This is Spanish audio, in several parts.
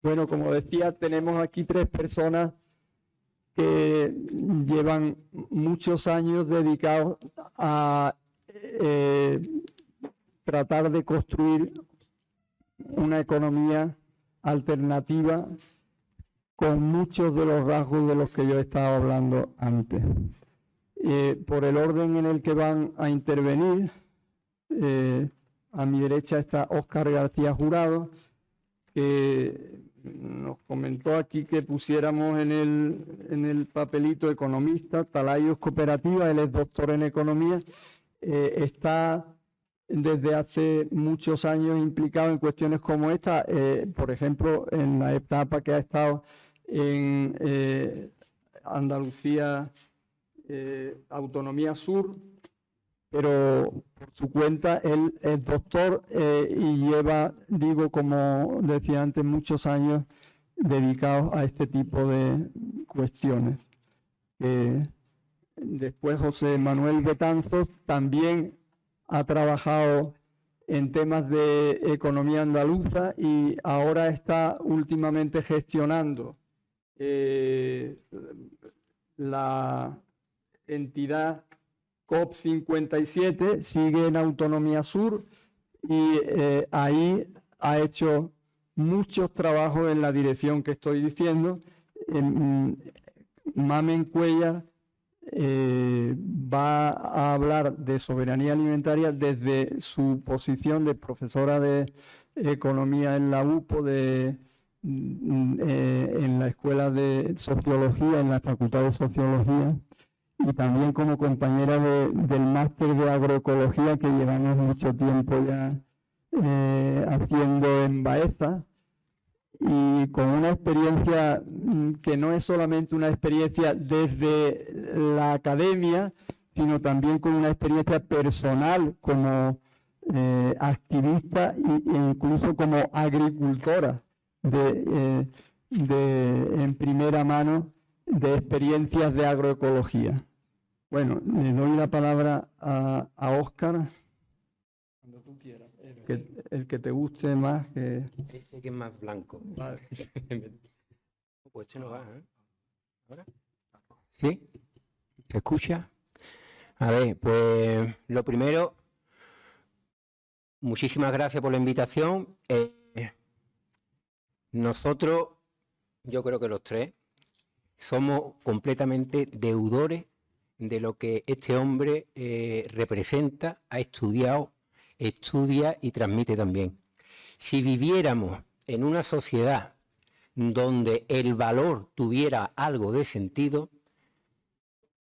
Bueno, como decía, tenemos aquí tres personas que llevan muchos años dedicados a tratar de construir una economía alternativa con muchos de los rasgos de los que yo estaba hablando antes. Por el orden en el que van a intervenir, a mi derecha está Óscar García Jurado, que nos comentó aquí que pusiéramos en el papelito economista, Talayos Cooperativa. Él es doctor en economía, está desde hace muchos años implicado en cuestiones como esta, por ejemplo, en la etapa que ha estado en Andalucía, Autonomía Sur, pero por su cuenta él es doctor y lleva, digo, como decía antes, muchos años dedicados a este tipo de cuestiones. Después José Manuel Betanzos también ha trabajado en temas de economía andaluza y ahora está últimamente gestionando la entidad COP57, sigue en Autonomía Sur y ahí ha hecho muchos trabajos en la dirección que estoy diciendo. Mamen Cuellar va a hablar de soberanía alimentaria desde su posición de profesora de economía en la UPO, en la Escuela de Sociología, en la Facultad de Sociología, y también como compañera del máster de agroecología que llevamos mucho tiempo ya haciendo en Baeza, y con una experiencia que no es solamente una experiencia desde la academia, sino también con una experiencia personal como activista e incluso como agricultora en primera mano de experiencias de agroecología. Bueno, le doy la palabra a Óscar, cuando tú quieras, el que te guste más. Este que es más blanco. Vale. Pues este no va, ¿eh? ¿Ahora? ¿Sí? ¿Se escucha? A ver, pues lo primero, muchísimas gracias por la invitación. Nosotros, yo creo que los tres, somos completamente deudores de lo que este hombre representa, ha estudiado, estudia y transmite también. Si viviéramos en una sociedad donde el valor tuviera algo de sentido,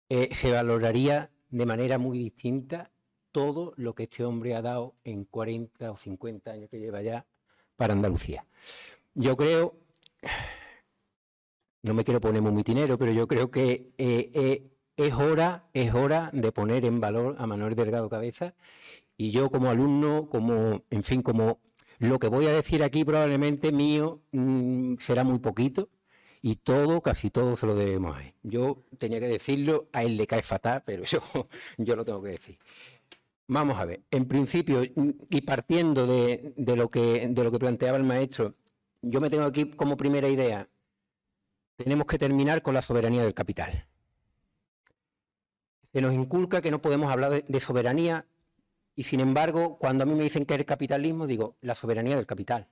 se valoraría de manera muy distinta todo lo que este hombre ha dado en 40 o 50 años que lleva ya para Andalucía. Yo creo, no me quiero poner muy mitinero, pero yo creo que es hora de poner en valor a Manuel Delgado Cabeza, y yo como alumno, como lo que voy a decir aquí probablemente mío será muy poquito, y casi todo se lo debemos a él. Yo tenía que decirlo, a él le cae fatal, pero yo lo tengo que decir. Vamos a ver, en principio, y partiendo de lo que planteaba el maestro, yo me tengo aquí como primera idea, tenemos que terminar con la soberanía del capital. Se nos inculca que no podemos hablar de soberanía, y sin embargo, cuando a mí me dicen que es el capitalismo, digo, la soberanía del capital.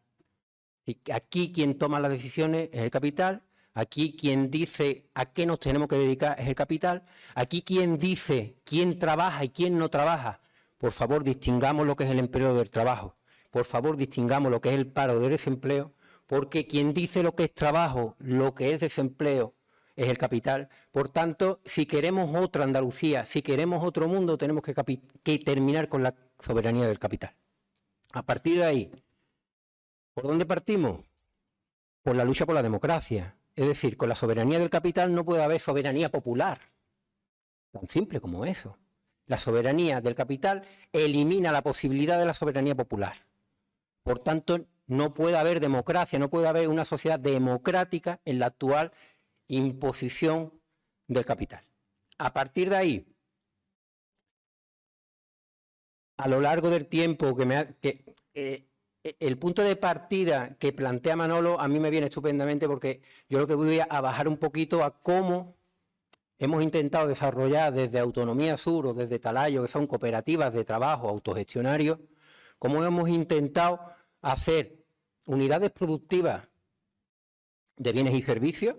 Y aquí quien toma las decisiones es el capital, aquí quien dice a qué nos tenemos que dedicar es el capital, aquí quien dice quién trabaja y quién no trabaja. Por favor, distingamos lo que es el empleo del trabajo, por favor, distingamos lo que es el paro del desempleo, porque quien dice lo que es trabajo, lo que es desempleo, es el capital. Por tanto, si queremos otra Andalucía, si queremos otro mundo, tenemos que terminar con la soberanía del capital. A partir de ahí, ¿por dónde partimos? Por la lucha por la democracia. Es decir, con la soberanía del capital no puede haber soberanía popular. Tan simple como eso. La soberanía del capital elimina la posibilidad de la soberanía popular. Por tanto, no puede haber democracia, no puede haber una sociedad democrática en la actual imposición del capital. A partir de ahí, a lo largo del tiempo el punto de partida que plantea Manolo a mí me viene estupendamente, porque yo lo que voy a bajar un poquito a cómo hemos intentado desarrollar desde Autonomía Sur o desde Talayo, que son cooperativas de trabajo autogestionarios, cómo hemos intentado hacer unidades productivas de bienes y servicios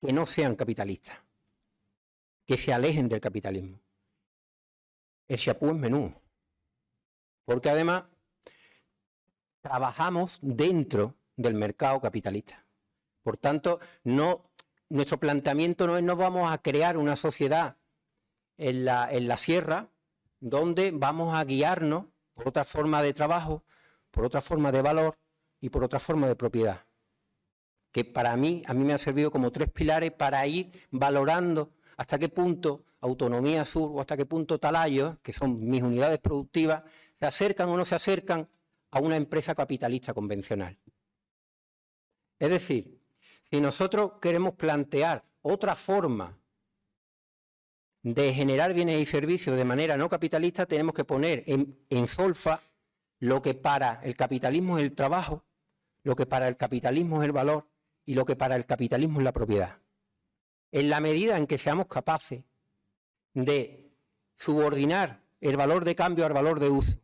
que no sean capitalistas, que se alejen del capitalismo. El chapú es menú, porque además trabajamos dentro del mercado capitalista. Por tanto, nuestro planteamiento no es no vamos a crear una sociedad en la sierra donde vamos a guiarnos por otra forma de trabajo, por otra forma de valor y por otra forma de propiedad, que a mí me han servido como 3 pilares para ir valorando hasta qué punto Autonomía Sur o hasta qué punto Talayo, que son mis unidades productivas, se acercan o no se acercan a una empresa capitalista convencional. Es decir, si nosotros queremos plantear otra forma de generar bienes y servicios de manera no capitalista, tenemos que poner en solfa lo que para el capitalismo es el trabajo, lo que para el capitalismo es el valor y lo que para el capitalismo es la propiedad. En la medida en que seamos capaces de subordinar el valor de cambio al valor de uso,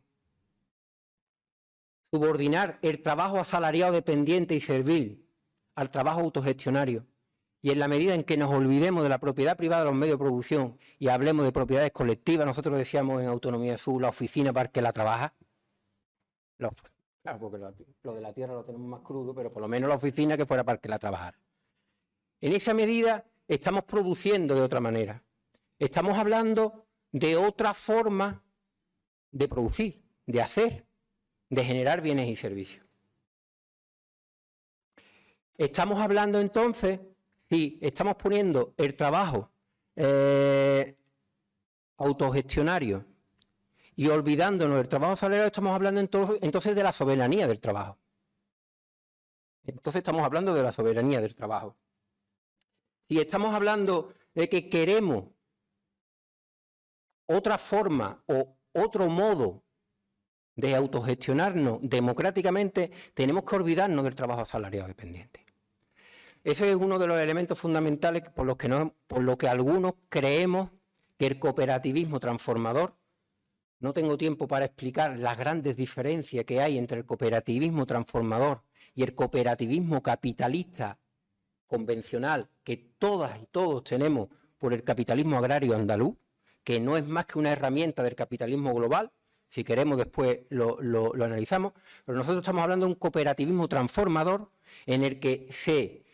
subordinar el trabajo asalariado dependiente y servil al trabajo autogestionario, y en la medida en que nos olvidemos de la propiedad privada de los medios de producción y hablemos de propiedades colectivas, nosotros decíamos en Autonomía Sur, la oficina para el que la trabaja. Claro, porque lo de la tierra lo tenemos más crudo, pero por lo menos la oficina que fuera para el que la trabajara. En esa medida estamos produciendo de otra manera. Estamos hablando de otra forma de producir, de hacer, de generar bienes y servicios. Estamos hablando entonces, si estamos poniendo el trabajo autogestionario y olvidándonos del trabajo asalariado, estamos hablando entonces de la soberanía del trabajo. Entonces estamos hablando de la soberanía del trabajo. Si estamos hablando de que queremos otra forma o otro modo de autogestionarnos democráticamente, tenemos que olvidarnos del trabajo asalariado dependiente. Ese es uno de los elementos fundamentales por los que algunos creemos que el cooperativismo transformador, no tengo tiempo para explicar las grandes diferencias que hay entre el cooperativismo transformador y el cooperativismo capitalista convencional que todas y todos tenemos por el capitalismo agrario andaluz, que no es más que una herramienta del capitalismo global. Si queremos después lo analizamos, pero nosotros estamos hablando de un cooperativismo transformador en el que se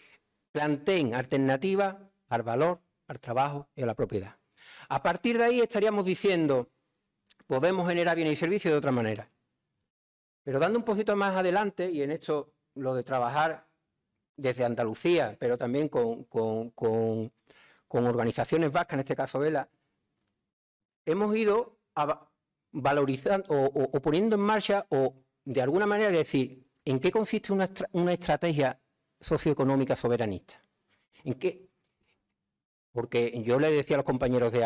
planteen alternativas al valor, al trabajo y a la propiedad. A partir de ahí estaríamos diciendo, podemos generar bienes y servicios de otra manera. Pero dando un poquito más adelante, y en esto lo de trabajar desde Andalucía, pero también con organizaciones vascas, en este caso VELA, hemos ido valorizando o poniendo en marcha o de alguna manera decir en qué consiste una estrategia socioeconómica soberanista. ¿En qué? Porque yo le decía a los compañeros de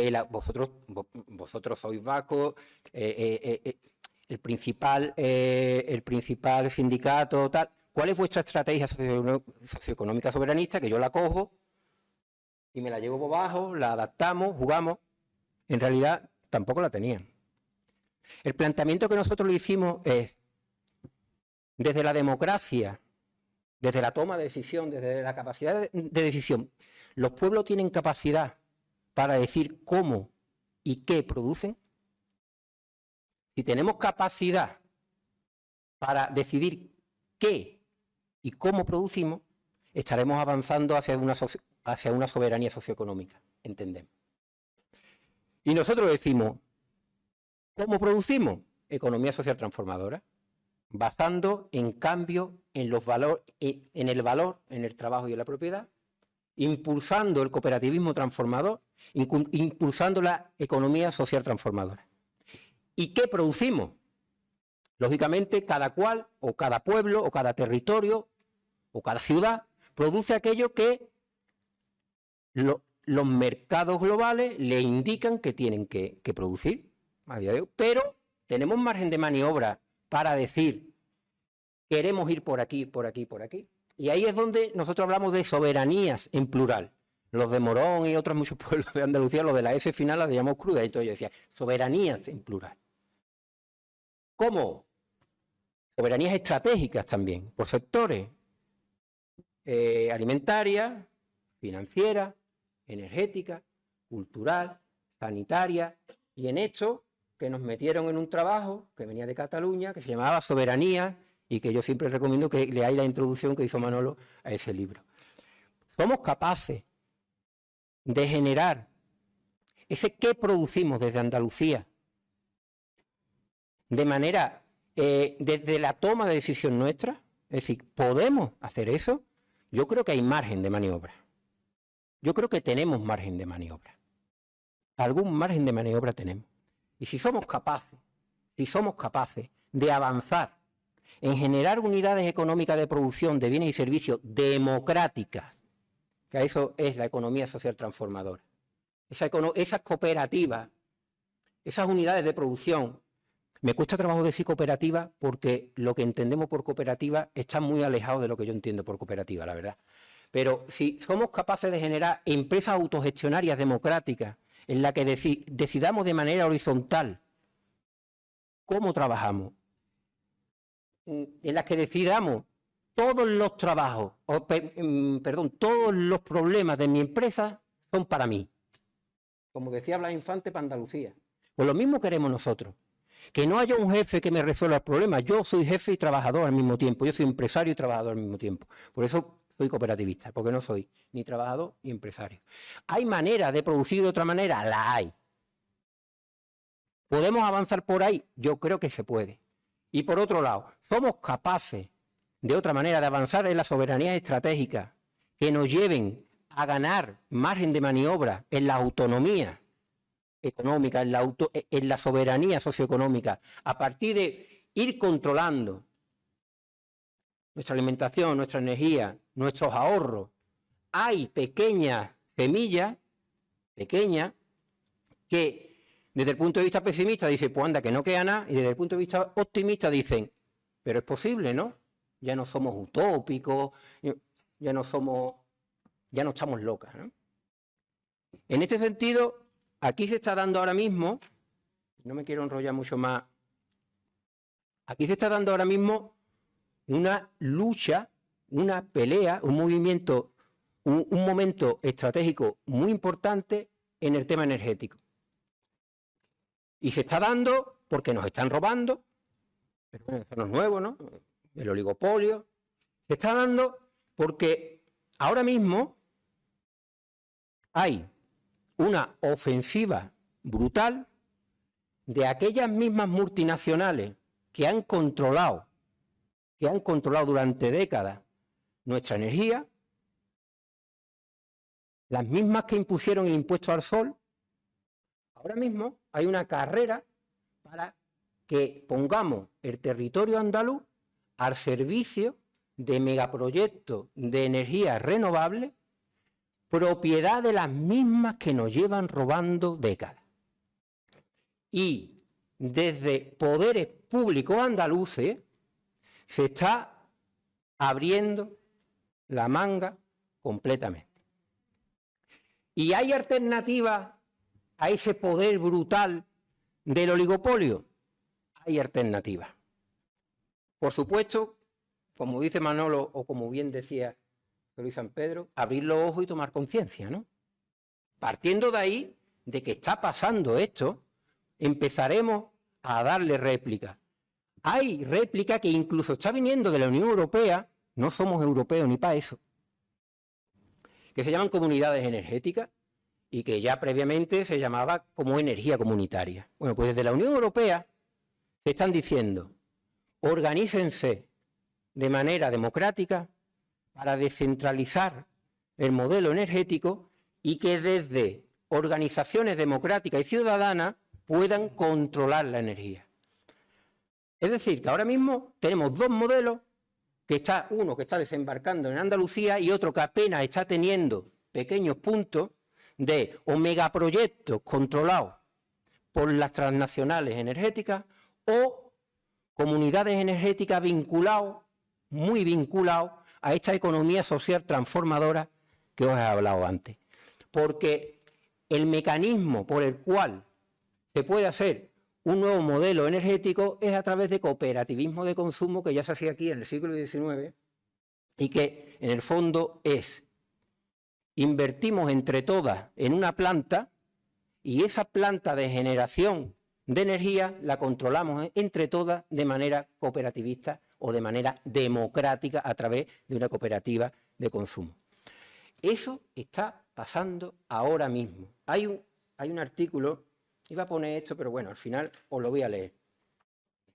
ELA, vosotros sois vascos, el principal sindicato, tal. ¿Cuál es vuestra estrategia socioeconómica soberanista? Que yo la cojo y me la llevo por abajo, la adaptamos, jugamos. En realidad tampoco la tenían. El planteamiento que nosotros le hicimos es, desde la democracia, desde la toma de decisión, desde la capacidad de decisión, ¿los pueblos tienen capacidad para decir cómo y qué producen? Si tenemos capacidad para decidir qué y cómo producimos, estaremos avanzando hacia una soberanía socioeconómica, entendemos. Y nosotros decimos, ¿cómo producimos? Economía social transformadora, basando en cambio en el valor, en el trabajo y en la propiedad, impulsando el cooperativismo transformador, impulsando la economía social transformadora. ¿Y qué producimos? Lógicamente, cada cual, o cada pueblo, o cada territorio, o cada ciudad, produce aquello que los mercados globales le indican que tienen que producir a día de hoy, pero tenemos margen de maniobra para decir, queremos ir por aquí, por aquí, por aquí. Y ahí es donde nosotros hablamos de soberanías en plural. Los de Morón y otros muchos pueblos de Andalucía, los de la S final, las llamamos cruda. Y entonces yo decía, soberanías en plural. ¿Cómo? Soberanías estratégicas también, por sectores. Alimentaria, financiera, energética, cultural, sanitaria. Y en esto, que nos metieron en un trabajo que venía de Cataluña, que se llamaba Soberanía, y que yo siempre recomiendo que leáis la introducción que hizo Manolo a ese libro. Somos capaces de generar ese qué producimos desde Andalucía, de manera, desde la toma de decisión nuestra, es decir, ¿podemos hacer eso? Yo creo que hay margen de maniobra. Yo creo que tenemos margen de maniobra. Algún margen de maniobra tenemos. Y si somos capaces de avanzar en generar unidades económicas de producción de bienes y servicios democráticas, que eso es la economía social transformadora. Esas cooperativas, esas unidades de producción, me cuesta trabajo decir cooperativa porque lo que entendemos por cooperativa está muy alejado de lo que yo entiendo por cooperativa, la verdad. Pero si somos capaces de generar empresas autogestionarias democráticas en las que decidamos de manera horizontal cómo trabajamos, en las que decidamos todos los trabajos, todos los problemas de mi empresa son para mí. Como decía Blas Infante para Andalucía. Pues lo mismo queremos nosotros. Que no haya un jefe que me resuelva el problema. Yo soy jefe y trabajador al mismo tiempo. Yo soy empresario y trabajador al mismo tiempo. Por eso soy cooperativista, porque no soy ni trabajador ni empresario. ¿Hay manera de producir de otra manera? La hay. ¿Podemos avanzar por ahí? Yo creo que se puede. Y por otro lado, ¿somos capaces de otra manera de avanzar en las soberanías estratégicas que nos lleven a ganar margen de maniobra en la autonomía económica, en la soberanía socioeconómica, a partir de ir controlando nuestra alimentación, nuestra energía, nuestros ahorros? Hay pequeñas semillas, pequeñas, que desde el punto de vista pesimista dicen, pues anda, que no queda nada, y desde el punto de vista optimista dicen, pero es posible, ¿no? Ya no somos utópicos, ya no estamos locas, ¿no? En este sentido, aquí se está dando ahora mismo, no me quiero enrollar mucho más, aquí se está dando ahora mismo una lucha, una pelea, un movimiento, un momento estratégico muy importante en el tema energético. Y se está dando porque nos están robando, pero bueno, eso no es nuevo, ¿no? El oligopolio. Se está dando porque ahora mismo hay una ofensiva brutal de aquellas mismas multinacionales que han controlado durante décadas nuestra energía, las mismas que impusieron el impuesto al sol. Ahora mismo hay una carrera para que pongamos el territorio andaluz al servicio de megaproyectos de energía renovable, propiedad de las mismas que nos llevan robando décadas. Y desde poderes públicos andaluces se está abriendo la manga completamente. ¿Y hay alternativas a ese poder brutal del oligopolio? Hay alternativas. Por supuesto, como dice Manolo, o como bien decía Luis San Pedro, abrir los ojos y tomar conciencia, ¿no? Partiendo de ahí, de que está pasando esto, empezaremos a darle réplica. Hay réplica que incluso está viniendo de la Unión Europea, no somos europeos ni para eso, que se llaman comunidades energéticas y que ya previamente se llamaba como energía comunitaria. Bueno, pues desde la Unión Europea se están diciendo, organícense de manera democrática para descentralizar el modelo energético y que desde organizaciones democráticas y ciudadanas puedan controlar la energía. Es decir, que ahora mismo tenemos dos modelos, uno que está desembarcando en Andalucía y otro que apenas está teniendo pequeños puntos de o megaproyectos controlados por las transnacionales energéticas o comunidades energéticas muy vinculados a esta economía social transformadora que os he hablado antes. Porque el mecanismo por el cual se puede hacer un nuevo modelo energético es a través de cooperativismo de consumo, que ya se hacía aquí en el siglo XIX, y que en el fondo es: invertimos entre todas en una planta y esa planta de generación de energía la controlamos entre todas de manera cooperativista o de manera democrática a través de una cooperativa de consumo. Eso está pasando ahora mismo. Hay un artículo, iba a poner esto, pero bueno, al final os lo voy a leer.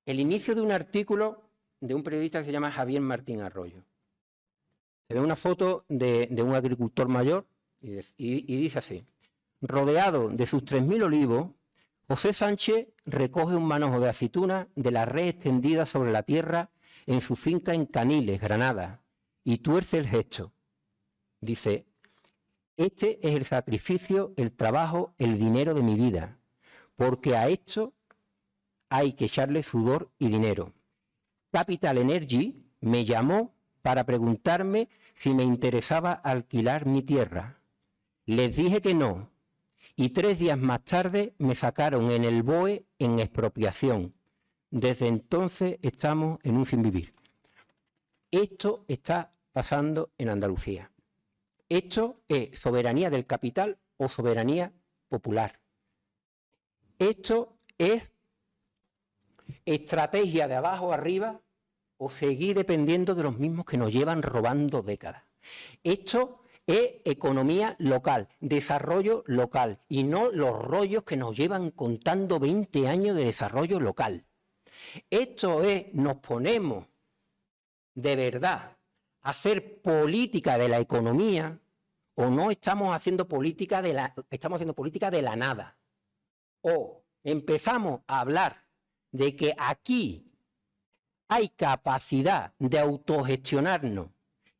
El inicio de un artículo de un periodista que se llama Javier Martín Arroyo. Se ve una foto de un agricultor mayor y dice así: rodeado de sus 3.000 olivos, José Sánchez recoge un manojo de aceitunas de la red extendida sobre la tierra en su finca en Caniles, Granada, y tuerce el gesto. Dice: este es el sacrificio, el trabajo, el dinero de mi vida, porque a esto hay que echarle sudor y dinero. Capital Energy me llamó para preguntarme si me interesaba alquilar mi tierra. Les dije que no, y 3 días más tarde me sacaron en el BOE en expropiación. Desde entonces estamos en un sinvivir. Esto está pasando en Andalucía. Esto es soberanía del capital o soberanía popular. Esto es estrategia de abajo arriba o seguir dependiendo de los mismos que nos llevan robando décadas. Esto es economía local, desarrollo local, y no los rollos que nos llevan contando 20 años de desarrollo local. Esto es, nos ponemos de verdad a hacer política de la economía, o no estamos haciendo política estamos haciendo política de la nada. O empezamos a hablar de que aquí hay capacidad de autogestionarnos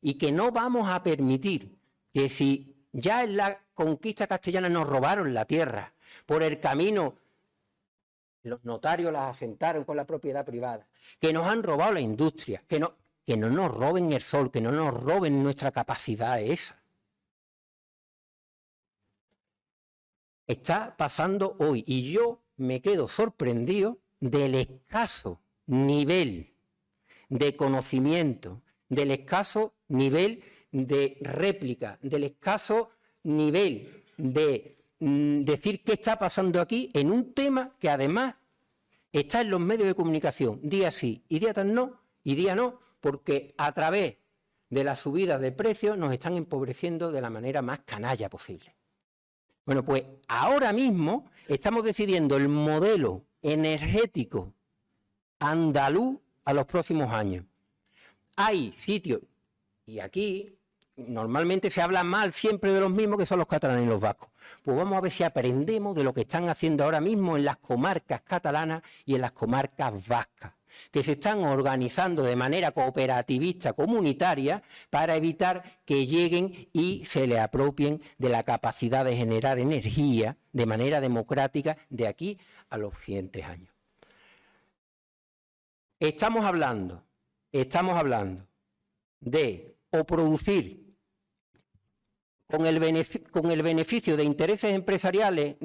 y que no vamos a permitir que, si ya en la conquista castellana nos robaron la tierra, por el camino los notarios las asentaron con la propiedad privada, que nos han robado la industria, que no nos roben el sol, que no nos roben nuestra capacidad esa. Está pasando hoy y yo me quedo sorprendido del escaso nivel de conocimiento, del escaso nivel de réplica, del escaso nivel de decir qué está pasando aquí en un tema que además está en los medios de comunicación, día sí y día no, porque a través de la subida de precios nos están empobreciendo de la manera más canalla posible. Bueno, pues ahora mismo estamos decidiendo el modelo energético andaluz a los próximos años. Hay sitios, y aquí normalmente se habla mal siempre de los mismos, que son los catalanes y los vascos. Pues vamos a ver si aprendemos de lo que están haciendo ahora mismo en las comarcas catalanas y en las comarcas vascas, que se están organizando de manera cooperativista, comunitaria, para evitar que lleguen y se le apropien de la capacidad de generar energía de manera democrática de aquí a los siguientes años. Estamos hablando de o producir con el beneficio de intereses empresariales,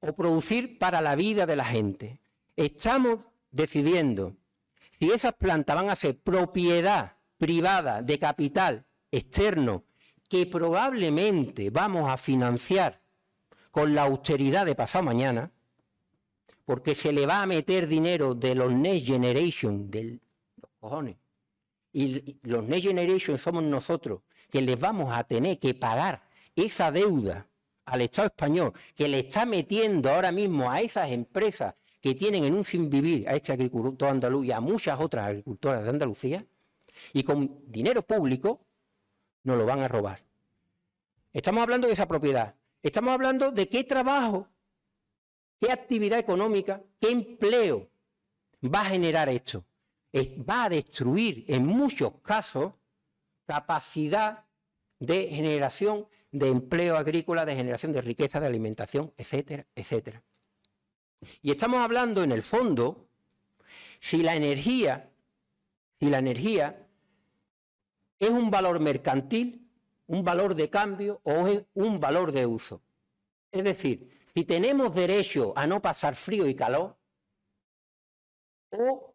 o producir para la vida de la gente. Estamos decidiendo si esas plantas van a ser propiedad privada de capital externo que probablemente vamos a financiar con la austeridad de pasado mañana, porque se le va a meter dinero de los Next Generation, de los cojones, y los Next Generation somos nosotros, que les vamos a tener que pagar esa deuda al Estado español, que le está metiendo ahora mismo a esas empresas que tienen en un sinvivir a este agricultor andaluz y a muchas otras agricultoras de Andalucía, y con dinero público nos lo van a robar. Estamos hablando de esa propiedad, estamos hablando de qué trabajo, qué actividad económica, qué empleo va a generar esto. Va a destruir en muchos casos capacidad de generación de empleo agrícola, de generación de riqueza, de alimentación, etcétera, etcétera. Y estamos hablando, en el fondo, si la energía es un valor mercantil, un valor de cambio o es un valor de uso. Es decir, si tenemos derecho a no pasar frío y calor, o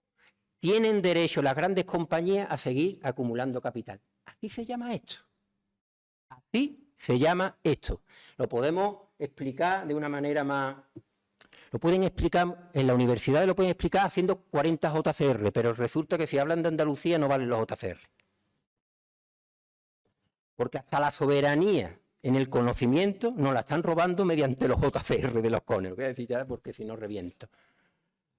tienen derecho las grandes compañías a seguir acumulando capital. Así se llama esto. Así se llama esto. Lo podemos explicar de una manera más... Lo pueden explicar en la universidad, lo pueden explicar haciendo 40 JCR, pero resulta que si hablan de Andalucía no valen los JCR. Porque hasta la soberanía en el conocimiento nos la están robando mediante los JCR de los CONER. Voy a decir ya porque si no reviento.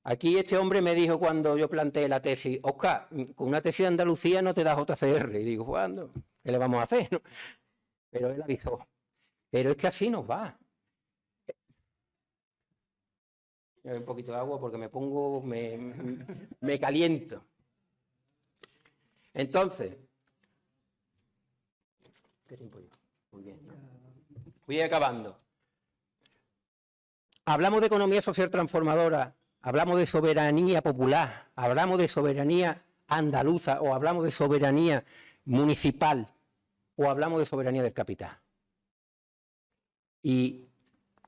Aquí este hombre me dijo cuando yo planteé la tesis, Óscar, con una tesis de Andalucía no te da JCR. Y digo, ¿cuándo? ¿Qué le vamos a hacer? ¿No? Pero él avisó. Pero es que así nos va. Un poquito de agua porque me pongo, me caliento. Entonces, ¿qué tiempo llevo? Muy bien, ¿no? Voy acabando. Hablamos de economía social transformadora, hablamos de soberanía popular, hablamos de soberanía andaluza o hablamos de soberanía municipal o hablamos de soberanía del capital. Y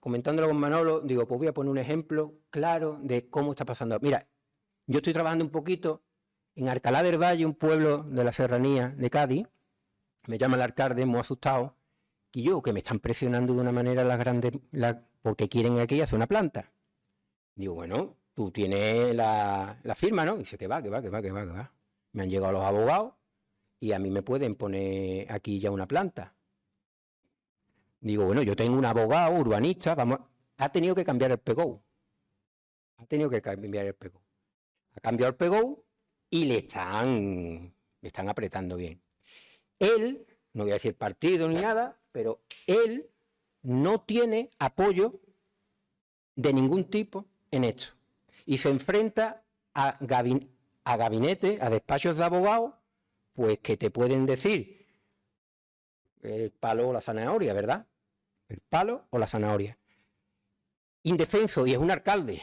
comentándolo con Manolo, digo, pues voy a poner un ejemplo claro de cómo está pasando. Mira, yo estoy trabajando un poquito en Alcalá del Valle, un pueblo de la serranía de Cádiz. Me llama el alcalde, muy asustado, y yo, que me están presionando de una manera las grandes, porque quieren aquí hacer una planta. Digo, bueno, tú tienes la firma, ¿no? Y dice que va. Me han llegado los abogados y a mí me pueden poner aquí ya una planta. Digo, bueno, yo tengo un abogado urbanista, ha tenido que cambiar el PGO. Ha cambiado el PGO y le están apretando bien. Él, no voy a decir partido ni nada, pero él no tiene apoyo de ningún tipo en esto. Y se enfrenta a gabinetes, a despachos de abogados, pues que te pueden decir el palo o la zanahoria, ¿verdad? El palo o la zanahoria. Indefenso, y es un alcalde.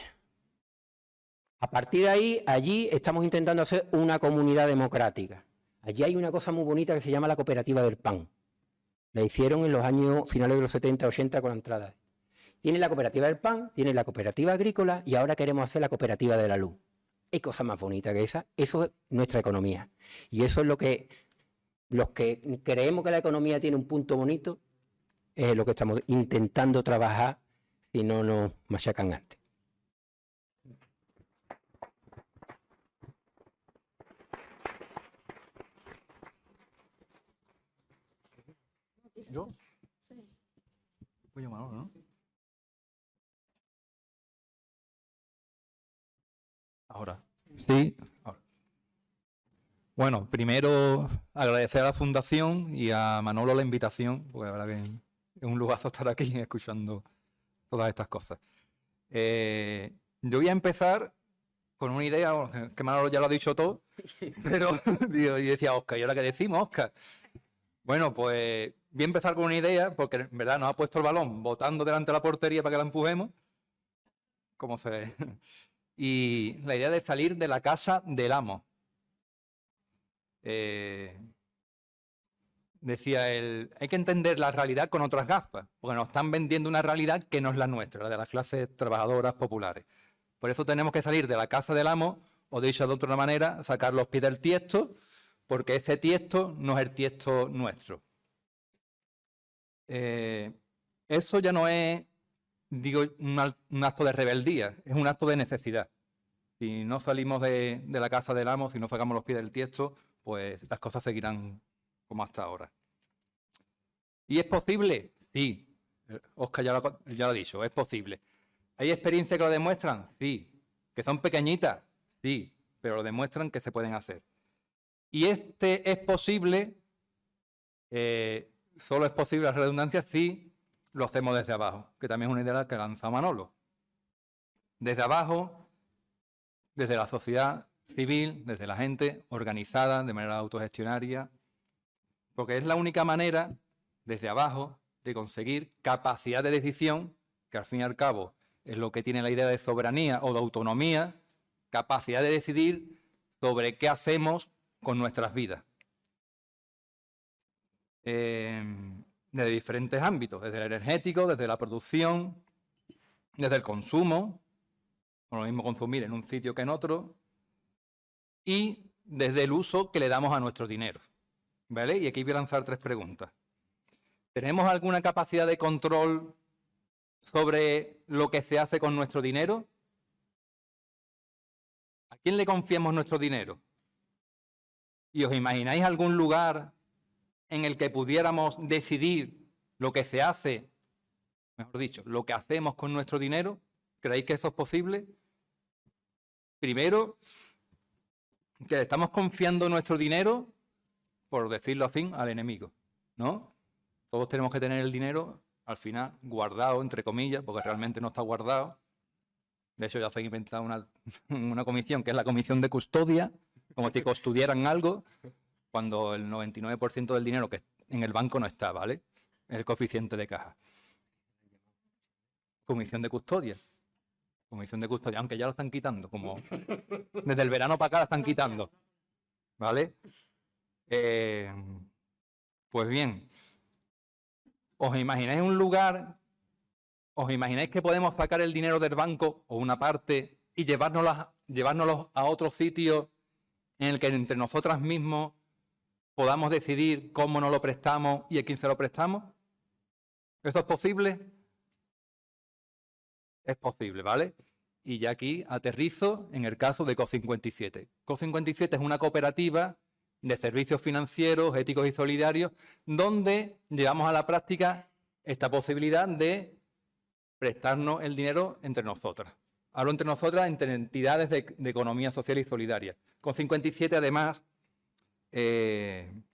A partir de ahí, allí estamos intentando hacer una comunidad democrática. Allí hay una cosa muy bonita que se llama la cooperativa del pan. La hicieron en los años finales de los 70, 80 con la entrada. Tiene la cooperativa del pan, tiene la cooperativa agrícola y ahora queremos hacer la cooperativa de la luz. ¿Hay cosa más bonita que esa? Eso es nuestra economía. Y eso es lo que los que creemos que la economía tiene un punto bonito, es lo que estamos intentando trabajar si no nos machacan antes. ¿Yo? Sí. Voy a llamar ahora, ¿no? Ahora. Sí. Ahora. Bueno, primero agradecer a la Fundación y a Manolo la invitación, porque la verdad que es un lujazo estar aquí escuchando todas estas cosas. Yo voy a empezar con una idea, que Manolo ya lo ha dicho todo, pero yo decía, Óscar, ¿y ahora qué decimos, Óscar? Bueno, pues voy a empezar con una idea, porque en verdad nos ha puesto el balón botando delante de la portería para que la empujemos. ¿Cómo se ve? Y la idea de salir de la casa del amo. Decía él, hay que entender la realidad con otras gafas, porque nos están vendiendo una realidad que no es la nuestra, la de las clases trabajadoras populares. Por eso tenemos que salir de la casa del amo, o dicho de otra manera, sacar los pies del tiesto, porque ese tiesto no es el tiesto nuestro. Eso ya no es, digo, un acto de rebeldía, es un acto de necesidad. Si no salimos de la casa del amo, si no sacamos los pies del tiesto, pues las cosas seguirán como hasta ahora. ¿Y es posible? Sí. Óscar ya lo ha dicho, es posible. ¿Hay experiencias que lo demuestran? Sí. ¿Que son pequeñitas? Sí, pero lo demuestran que se pueden hacer. Y es posible, solo es posible la redundancia si lo hacemos desde abajo, que también es una idea que lanza Manolo. Desde abajo, desde la sociedad civil, desde la gente organizada de manera autogestionaria, porque es la única manera, desde abajo, de conseguir capacidad de decisión, que al fin y al cabo es lo que tiene la idea de soberanía o de autonomía, capacidad de decidir sobre qué hacemos con nuestras vidas. De diferentes ámbitos, desde el energético, desde la producción, desde el consumo, no lo mismo consumir en un sitio que en otro, y desde el uso que le damos a nuestro dinero. ¿Vale? Y aquí voy a lanzar 3 preguntas. ¿Tenemos alguna capacidad de control sobre lo que se hace con nuestro dinero? ¿A quién le confiamos nuestro dinero? ¿Y os imagináis algún lugar en el que pudiéramos decidir lo que se hace, mejor dicho, lo que hacemos con nuestro dinero? ¿Creéis que eso es posible? Primero, que le estamos confiando nuestro dinero, por decirlo así, al enemigo, ¿no? Todos tenemos que tener el dinero, al final, guardado, entre comillas, porque realmente no está guardado. De hecho, ya se ha inventado una comisión, que es la comisión de custodia, como si custodiaran algo, cuando el 99% del dinero que en el banco no está, ¿vale? Es el coeficiente de caja. Comisión de custodia. Comisión de custodia, aunque ya lo están quitando, como desde el verano para acá la están quitando, ¿vale? Pues bien, ¿os imagináis un lugar, os imagináis que podemos sacar el dinero del banco o una parte y llevárnoslo a otro sitio en el que entre nosotras mismos podamos decidir cómo nos lo prestamos y a quién se lo prestamos? ¿Eso es posible? Es posible, ¿vale? Y ya aquí aterrizo en el caso de Co57. Co57 es una cooperativa de servicios financieros, éticos y solidarios, donde llevamos a la práctica esta posibilidad de prestarnos el dinero entre nosotras. Hablo entre nosotras, entre entidades de economía social y solidaria. Co57, además, tenía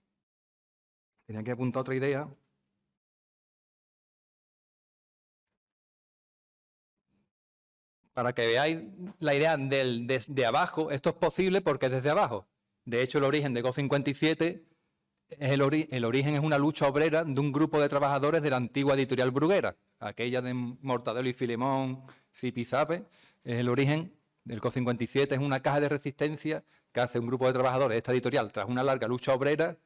que apuntar otra idea. Para que veáis la idea desde abajo, esto es posible porque es desde abajo. De hecho, el origen de Co57 el origen es una lucha obrera de un grupo de trabajadores de la antigua editorial Bruguera, aquella de Mortadelo y Filemón, Zipizape. Es el origen del Co57, es una caja de resistencia que hace un grupo de trabajadores de esta editorial tras una larga lucha obrera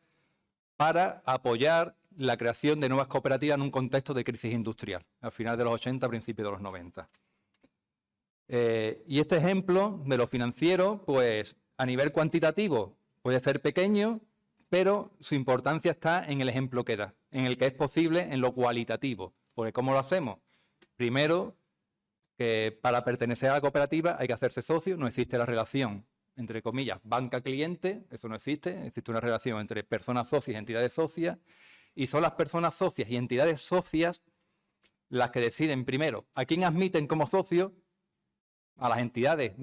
para apoyar la creación de nuevas cooperativas en un contexto de crisis industrial, a finales de los 80, a principios de los 90. Y este ejemplo de lo financiero, pues a nivel cuantitativo puede ser pequeño, pero su importancia está en el ejemplo que da, en el que es posible en lo cualitativo. Porque ¿cómo lo hacemos? Primero, que para pertenecer a la cooperativa hay que hacerse socio, no existe la relación, entre comillas, banca-cliente, eso no existe, existe una relación entre personas socias y entidades socias, y son las personas socias y entidades socias las que deciden primero a quién admiten como socio. A las entidades,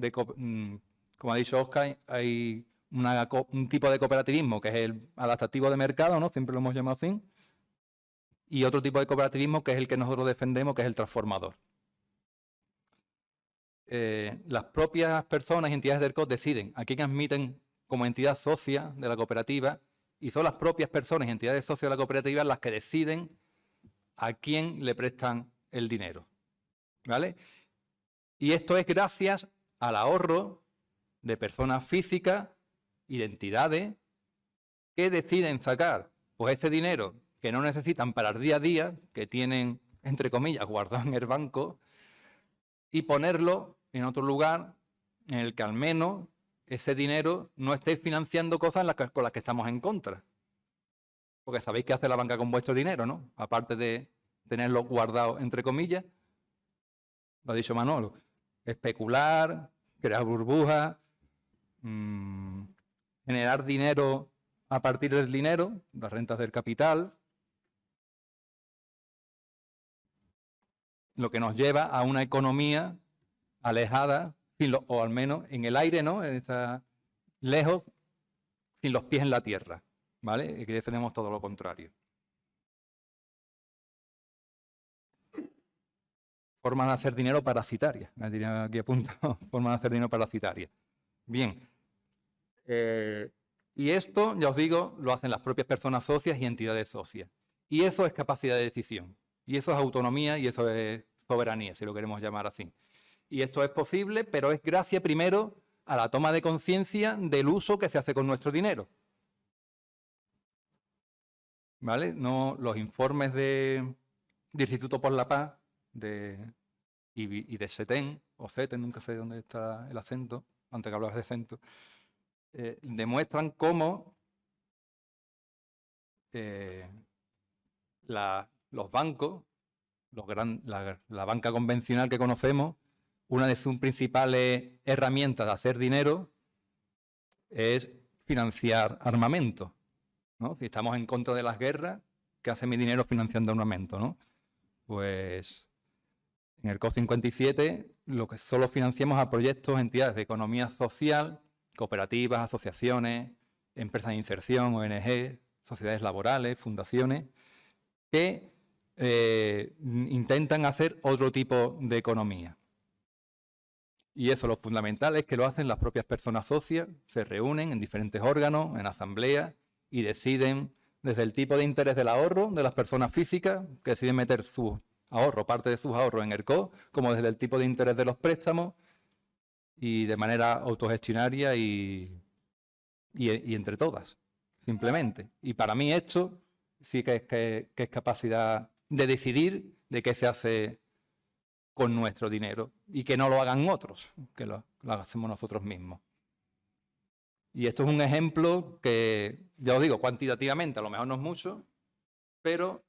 como ha dicho Óscar, hay un tipo de cooperativismo que es el adaptativo de mercado, ¿no? Siempre lo hemos llamado así, y otro tipo de cooperativismo que es el que nosotros defendemos, que es el transformador. Las propias personas y entidades del COD deciden a quién admiten como entidad socia de la cooperativa, y son las propias personas y entidades socias de la cooperativa las que deciden a quién le prestan el dinero, ¿vale? Y esto es gracias al ahorro de personas físicas y de entidades que deciden sacar pues ese dinero que no necesitan para el día a día, que tienen, entre comillas, guardado en el banco, y ponerlo en otro lugar en el que al menos ese dinero no esté financiando cosas con las que estamos en contra. Porque sabéis qué hace la banca con vuestro dinero, ¿no? Aparte de tenerlo guardado, entre comillas, lo ha dicho Manolo, especular, crear burbujas, generar dinero a partir del dinero, las rentas del capital, lo que nos lleva a una economía alejada, o al menos en el aire, ¿no? Lejos, sin los pies en la tierra, ¿vale? Y que defendemos todo lo contrario. Formas de hacer dinero parasitarias. Me diría aquí apuntado, formas de hacer dinero parasitarias. Bien. Y esto, ya os digo, lo hacen las propias personas socias y entidades socias. Y eso es capacidad de decisión. Y eso es autonomía y eso es soberanía, si lo queremos llamar así. Y esto es posible, pero es gracias primero a la toma de conciencia del uso que se hace con nuestro dinero. ¿Vale? No, los informes del Instituto por la Paz y de SETEN, o CETEN, nunca sé dónde está el acento, antes que hablabas de acento, demuestran cómo los bancos, la banca convencional que conocemos, una de sus principales herramientas de hacer dinero es financiar armamento, ¿no? Si estamos en contra de las guerras, ¿qué hace mi dinero financiando armamento, no? Pues en el COP 57 lo que solo financiamos a proyectos, entidades de economía social, cooperativas, asociaciones, empresas de inserción, ONG, sociedades laborales, fundaciones, que intentan hacer otro tipo de economía. Y eso lo fundamental es que lo hacen las propias personas socias, se reúnen en diferentes órganos, en asambleas, y deciden desde el tipo de interés del ahorro de las personas físicas, que deciden meter su ahorro, parte de sus ahorros en ERCO, como desde el tipo de interés de los préstamos, y de manera autogestionaria y entre todas, simplemente. Y para mí esto sí que es capacidad de decidir de qué se hace con nuestro dinero y que no lo hagan otros, que lo hacemos nosotros mismos. Y esto es un ejemplo que, ya os digo, cuantitativamente a lo mejor no es mucho, pero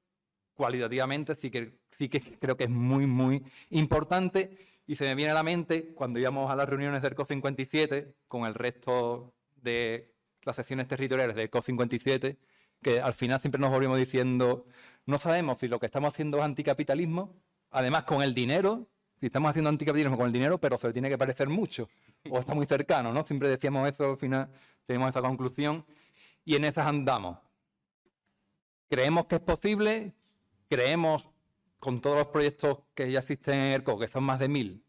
cualitativamente sí que creo que es muy, muy importante. Y se me viene a la mente cuando íbamos a las reuniones del COP 57 con el resto de las secciones territoriales del COP 57, que al final siempre nos volvimos diciendo, no sabemos si lo que estamos haciendo es anticapitalismo, además con el dinero, si estamos haciendo anticapitalismo con el dinero, pero se le tiene que parecer mucho, o está muy cercano, ¿no? Siempre decíamos eso, al final tenemos esta conclusión, y en esas andamos. Creemos que es posible, creemos con todos los proyectos que ya existen en ERCO, que son más de 1000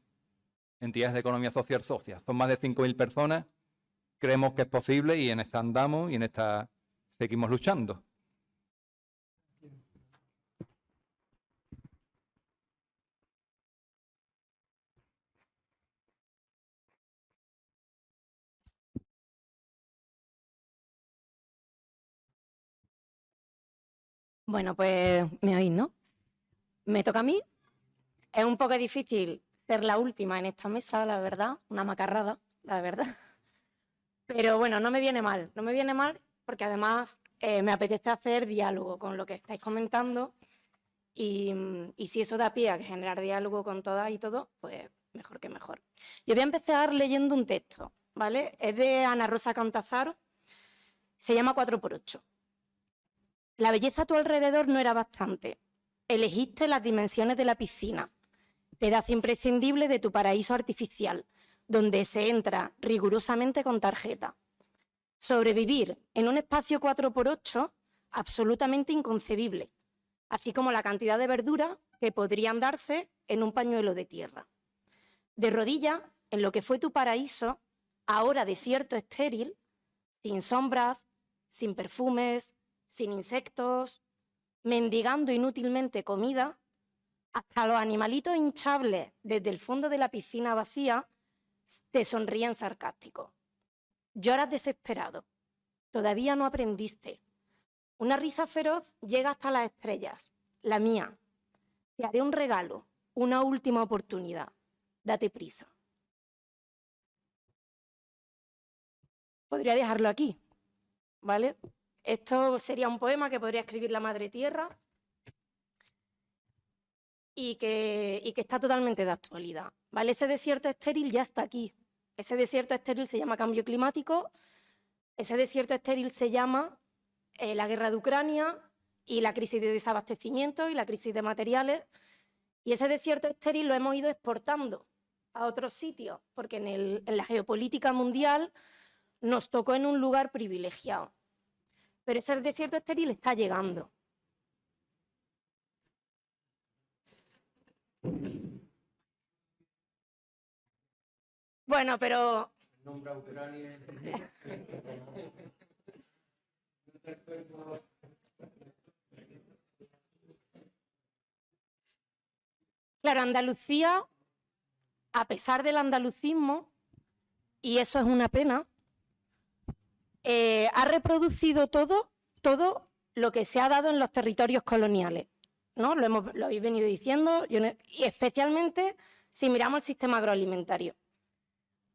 entidades de economía social socias, son más de 5000 personas, creemos que es posible y en esta andamos y en esta seguimos luchando. Bueno, pues me oís, ¿no? Me toca a mí. Es un poco difícil ser la última en esta mesa, la verdad, una macarrada, la verdad. Pero bueno, no me viene mal porque además me apetece hacer diálogo con lo que estáis comentando y si eso da pie a generar diálogo con todas y todos, pues mejor que mejor. Yo voy a empezar leyendo un texto, ¿vale? Es de Ana Rosa Cantazaro, se llama 4×8. La belleza a tu alrededor no era bastante. Elegiste las dimensiones de la piscina, pedazo imprescindible de tu paraíso artificial, donde se entra rigurosamente con tarjeta. Sobrevivir en un espacio 4×8, absolutamente inconcebible, así como la cantidad de verdura que podrían darse en un pañuelo de tierra. De rodillas, en lo que fue tu paraíso, ahora desierto estéril, sin sombras, sin perfumes, sin insectos, mendigando inútilmente comida, hasta los animalitos hinchables desde el fondo de la piscina vacía te sonríen sarcásticos. Lloras desesperado. Todavía no aprendiste. Una risa feroz llega hasta las estrellas, la mía. Te haré un regalo, una última oportunidad. Date prisa. Podría dejarlo aquí, ¿vale? Esto sería un poema que podría escribir la Madre Tierra y que está totalmente de actualidad, ¿vale? Ese desierto estéril ya está aquí. Ese desierto estéril se llama cambio climático, ese desierto estéril se llama la guerra de Ucrania y la crisis de desabastecimiento y la crisis de materiales, y ese desierto estéril lo hemos ido exportando a otros sitios, porque en la geopolítica mundial nos tocó en un lugar privilegiado. Pero ese desierto estéril está llegando. Bueno, pero... Nombra Ucrania. Claro, Andalucía, a pesar del andalucismo, y eso es una pena, ha reproducido todo lo que se ha dado en los territorios coloniales, ¿no? Lo habéis venido diciendo, y especialmente si miramos el sistema agroalimentario.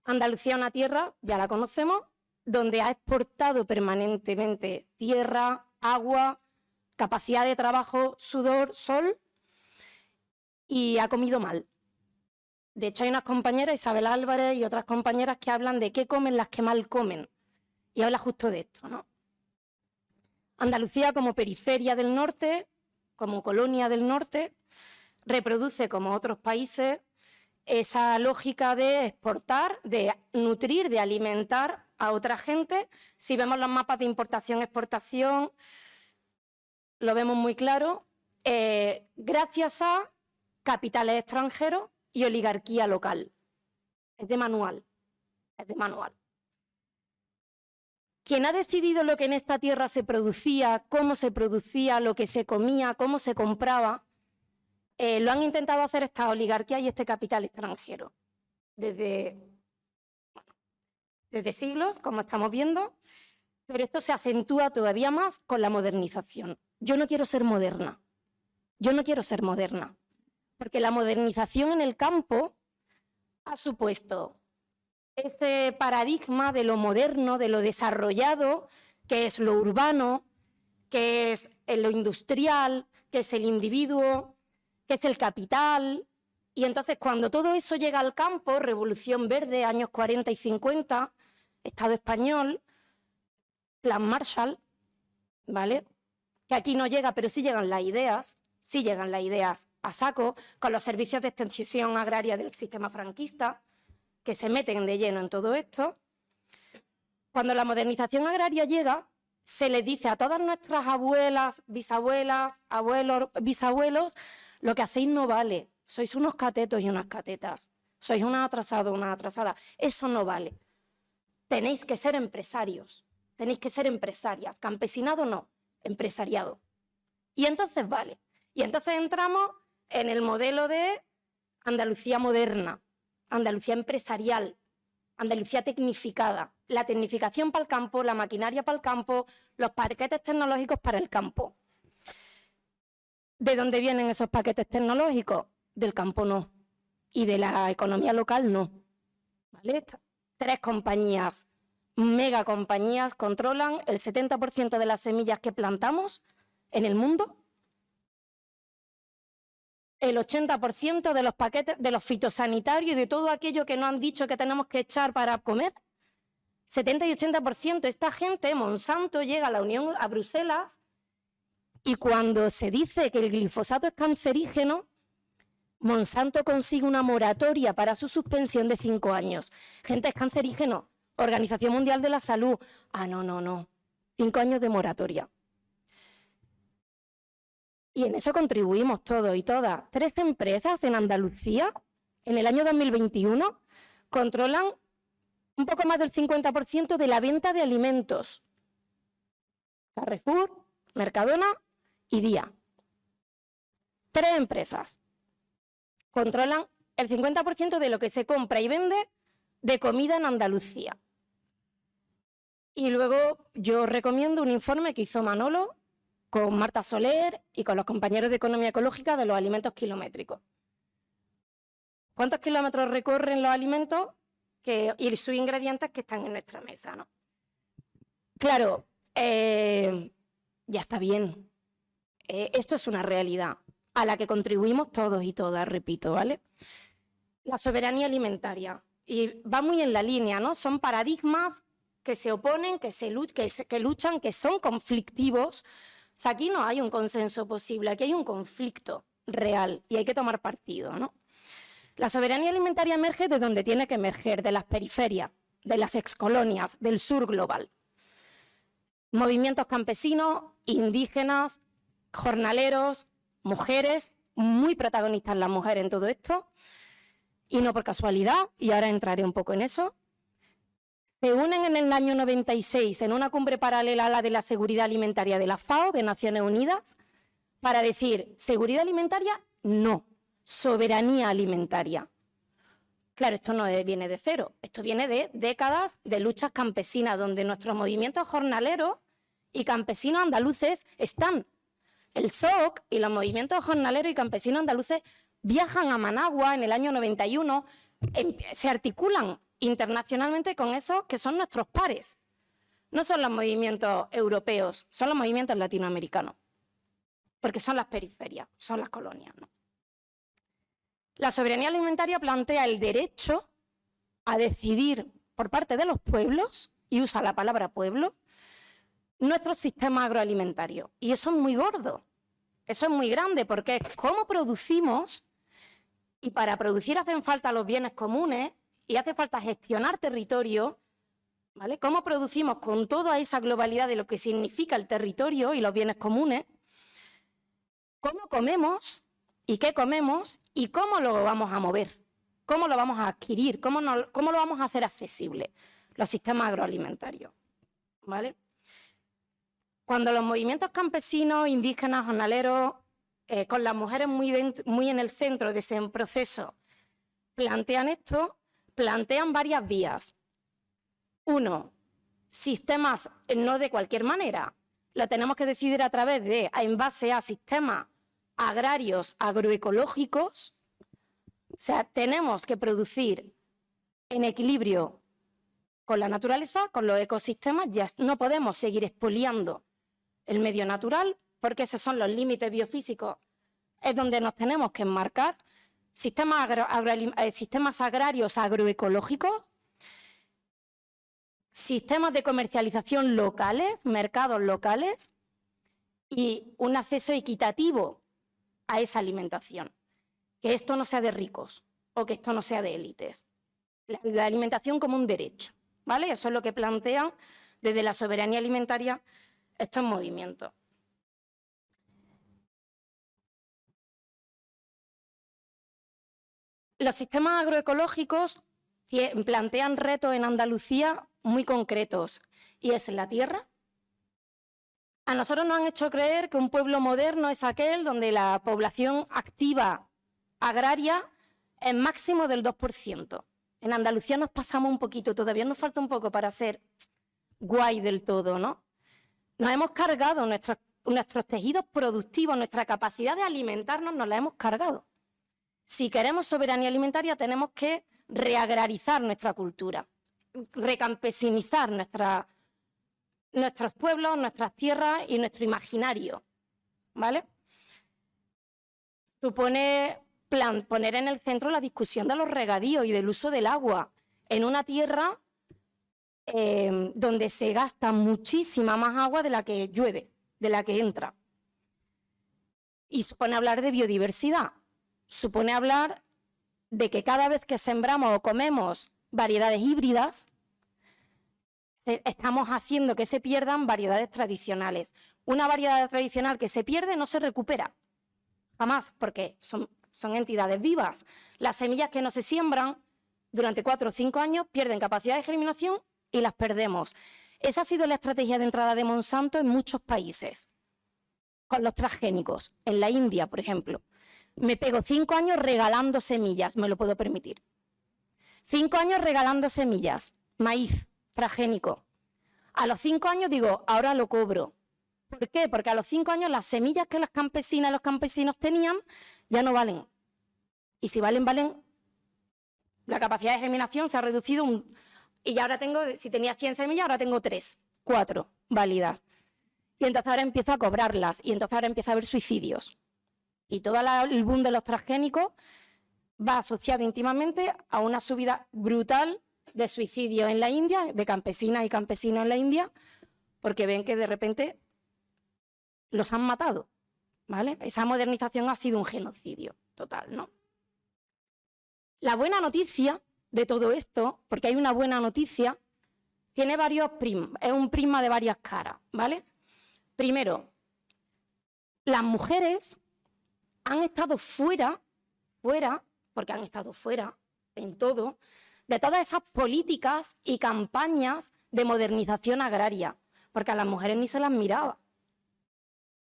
Andalucía es una tierra, ya la conocemos, donde ha exportado permanentemente tierra, agua, capacidad de trabajo, sudor, sol, y ha comido mal. De hecho, hay unas compañeras, Isabel Álvarez y otras compañeras, que hablan de qué comen las que mal comen. Y habla justo de esto, ¿no? Andalucía, como periferia del norte, como colonia del norte, reproduce, como otros países, esa lógica de exportar, de nutrir, de alimentar a otra gente. Si vemos los mapas de importación-exportación, lo vemos muy claro, gracias a capitales extranjeros y oligarquía local. Es de manual, es de manual. Quien ha decidido lo que en esta tierra se producía, cómo se producía, lo que se comía, cómo se compraba, lo han intentado hacer esta oligarquía y este capital extranjero. Desde siglos, como estamos viendo, pero esto se acentúa todavía más con la modernización. Yo no quiero ser moderna. Yo no quiero ser moderna. Porque la modernización en el campo ha supuesto este paradigma de lo moderno, de lo desarrollado, que es lo urbano, que es lo industrial, que es el individuo, que es el capital. Y entonces, cuando todo eso llega al campo, Revolución Verde, años 40 y 50, Estado español, Plan Marshall, ¿vale? Que aquí no llega, pero sí llegan las ideas a saco, con los servicios de extensión agraria del sistema franquista, que se meten de lleno en todo esto. Cuando la modernización agraria llega, se les dice a todas nuestras abuelas, bisabuelas, abuelos, bisabuelos, lo que hacéis no vale, sois unos catetos y unas catetas, sois unas atrasados, unas atrasadas, eso no vale. Tenéis que ser empresarios, tenéis que ser empresarias, campesinado no, empresariado. Y entonces vale. Y entonces entramos en el modelo de Andalucía moderna, Andalucía empresarial, Andalucía tecnificada, la tecnificación para el campo, la maquinaria para el campo, los paquetes tecnológicos para el campo. ¿De dónde vienen esos paquetes tecnológicos? Del campo no. Y de la economía local no. ¿Vale? 3 compañías, megacompañías, controlan el 70% de las semillas que plantamos en el mundo, el 80% de los paquetes, de los fitosanitarios y de todo aquello que nos han dicho que tenemos que echar para comer. 70 y 80%. Esta gente, Monsanto, llega a la Unión, a Bruselas, y cuando se dice que el glifosato es cancerígeno, Monsanto consigue una moratoria para su suspensión de 5 años. Gente, es cancerígeno. Organización Mundial de la Salud. Ah, no. 5 años de moratoria. Y en eso contribuimos todos y todas. 3 empresas en Andalucía, en el año 2021, controlan un poco más del 50% de la venta de alimentos. Carrefour, Mercadona y Día. 3 empresas controlan el 50% de lo que se compra y vende de comida en Andalucía. Y luego yo recomiendo un informe que hizo Manolo con Marta Soler y con los compañeros de Economía Ecológica de los alimentos kilométricos. ¿Cuántos kilómetros recorren los alimentos y sus ingredientes que están en nuestra mesa, ¿no? Claro, ya está bien. Esto es una realidad a la que contribuimos todos y todas, repito, ¿vale? La soberanía alimentaria. Y va muy en la línea, ¿no? Son paradigmas que se oponen, que luchan, que son conflictivos. O sea, aquí no hay un consenso posible, aquí hay un conflicto real y hay que tomar partido, ¿no? La soberanía alimentaria emerge de donde tiene que emerger, de las periferias, de las excolonias, del sur global. Movimientos campesinos, indígenas, jornaleros, mujeres, muy protagonistas las mujeres en todo esto, y no por casualidad, y ahora entraré un poco en eso. Se unen en el año 96 en una cumbre paralela a la de la seguridad alimentaria de la FAO, de Naciones Unidas, para decir, seguridad alimentaria, no. soberanía alimentaria. Claro, esto no viene de cero, esto viene de décadas de luchas campesinas, donde nuestros movimientos jornaleros y campesinos andaluces están. El SOC y los movimientos jornaleros y campesinos andaluces viajan a Managua en el año 91, se articulan internacionalmente con esos que son nuestros pares. No son los movimientos europeos, son los movimientos latinoamericanos, porque son las periferias, son las colonias, ¿no? La soberanía alimentaria plantea el derecho a decidir por parte de los pueblos, y usa la palabra pueblo, nuestro sistema agroalimentario. Y eso es muy gordo, eso es muy grande, porque es cómo producimos, y para producir hacen falta los bienes comunes, y hace falta gestionar territorio, ¿vale? Cómo producimos con toda esa globalidad de lo que significa el territorio y los bienes comunes, cómo comemos y qué comemos y cómo lo vamos a mover, cómo lo vamos a adquirir, cómo lo vamos a hacer accesible, los sistemas agroalimentarios, ¿vale? Cuando los movimientos campesinos, indígenas, jornaleros, con las mujeres muy en el centro de ese proceso, plantean esto, plantean varias vías. Uno, sistemas no de cualquier manera, lo tenemos que decidir a través de, en base a sistemas agrarios agroecológicos, o sea, tenemos que producir en equilibrio con la naturaleza, con los ecosistemas, ya no podemos seguir expoliando el medio natural, porque esos son los límites biofísicos, es donde nos tenemos que enmarcar, sistemas agrarios agroecológicos, sistemas de comercialización locales, mercados locales y un acceso equitativo a esa alimentación. Que esto no sea de ricos o que esto no sea de élites. La alimentación como un derecho, ¿vale? Eso es lo que plantean desde la soberanía alimentaria estos movimientos. Los sistemas agroecológicos plantean retos en Andalucía muy concretos, y es la tierra. A nosotros nos han hecho creer que un pueblo moderno es aquel donde la población activa agraria es máximo del 2%. En Andalucía nos pasamos un poquito, todavía nos falta un poco para ser guay del todo, ¿no? Nos hemos cargado nuestros tejidos productivos, nuestra capacidad de alimentarnos nos la hemos cargado. Si queremos soberanía alimentaria tenemos que reagrarizar nuestra cultura, recampesinizar nuestros pueblos, nuestras tierras y nuestro imaginario, ¿vale? Supone poner en el centro la discusión de los regadíos y del uso del agua en una tierra donde se gasta muchísima más agua de la que llueve, de la que entra. Y supone hablar de biodiversidad, supone hablar de que cada vez que sembramos o comemos variedades híbridas, estamos haciendo que se pierdan variedades tradicionales. Una variedad tradicional que se pierde no se recupera, jamás, porque son entidades vivas. Las semillas que no se siembran durante 4 o 5 años pierden capacidad de germinación y las perdemos. Esa ha sido la estrategia de entrada de Monsanto en muchos países, con los transgénicos. En la India, por ejemplo, me pego 5 años regalando semillas, me lo puedo permitir. 5 años regalando semillas, maíz transgénico. A los 5 años digo, ahora lo cobro. ¿Por qué? Porque a los 5 años las semillas que las campesinas y los campesinos tenían ya no valen. Y si valen, la capacidad de germinación se ha reducido y ya ahora tengo, si tenía 100 semillas, ahora tengo 3, 4 válidas. Y entonces ahora empiezo a cobrarlas y entonces ahora empieza a haber suicidios. Y todo el boom de los transgénicos va asociado íntimamente a una subida brutal de suicidios en la India, de campesinas y campesinos en la India, porque ven que de repente los han matado, ¿vale? Esa modernización ha sido un genocidio total, ¿no? La buena noticia de todo esto, porque hay una buena noticia, tiene varios prismas, es un prisma de varias caras, ¿vale? Primero, las mujeres han estado fuera, porque han estado fuera en todo, de todas esas políticas y campañas de modernización agraria, porque a las mujeres ni se las miraba,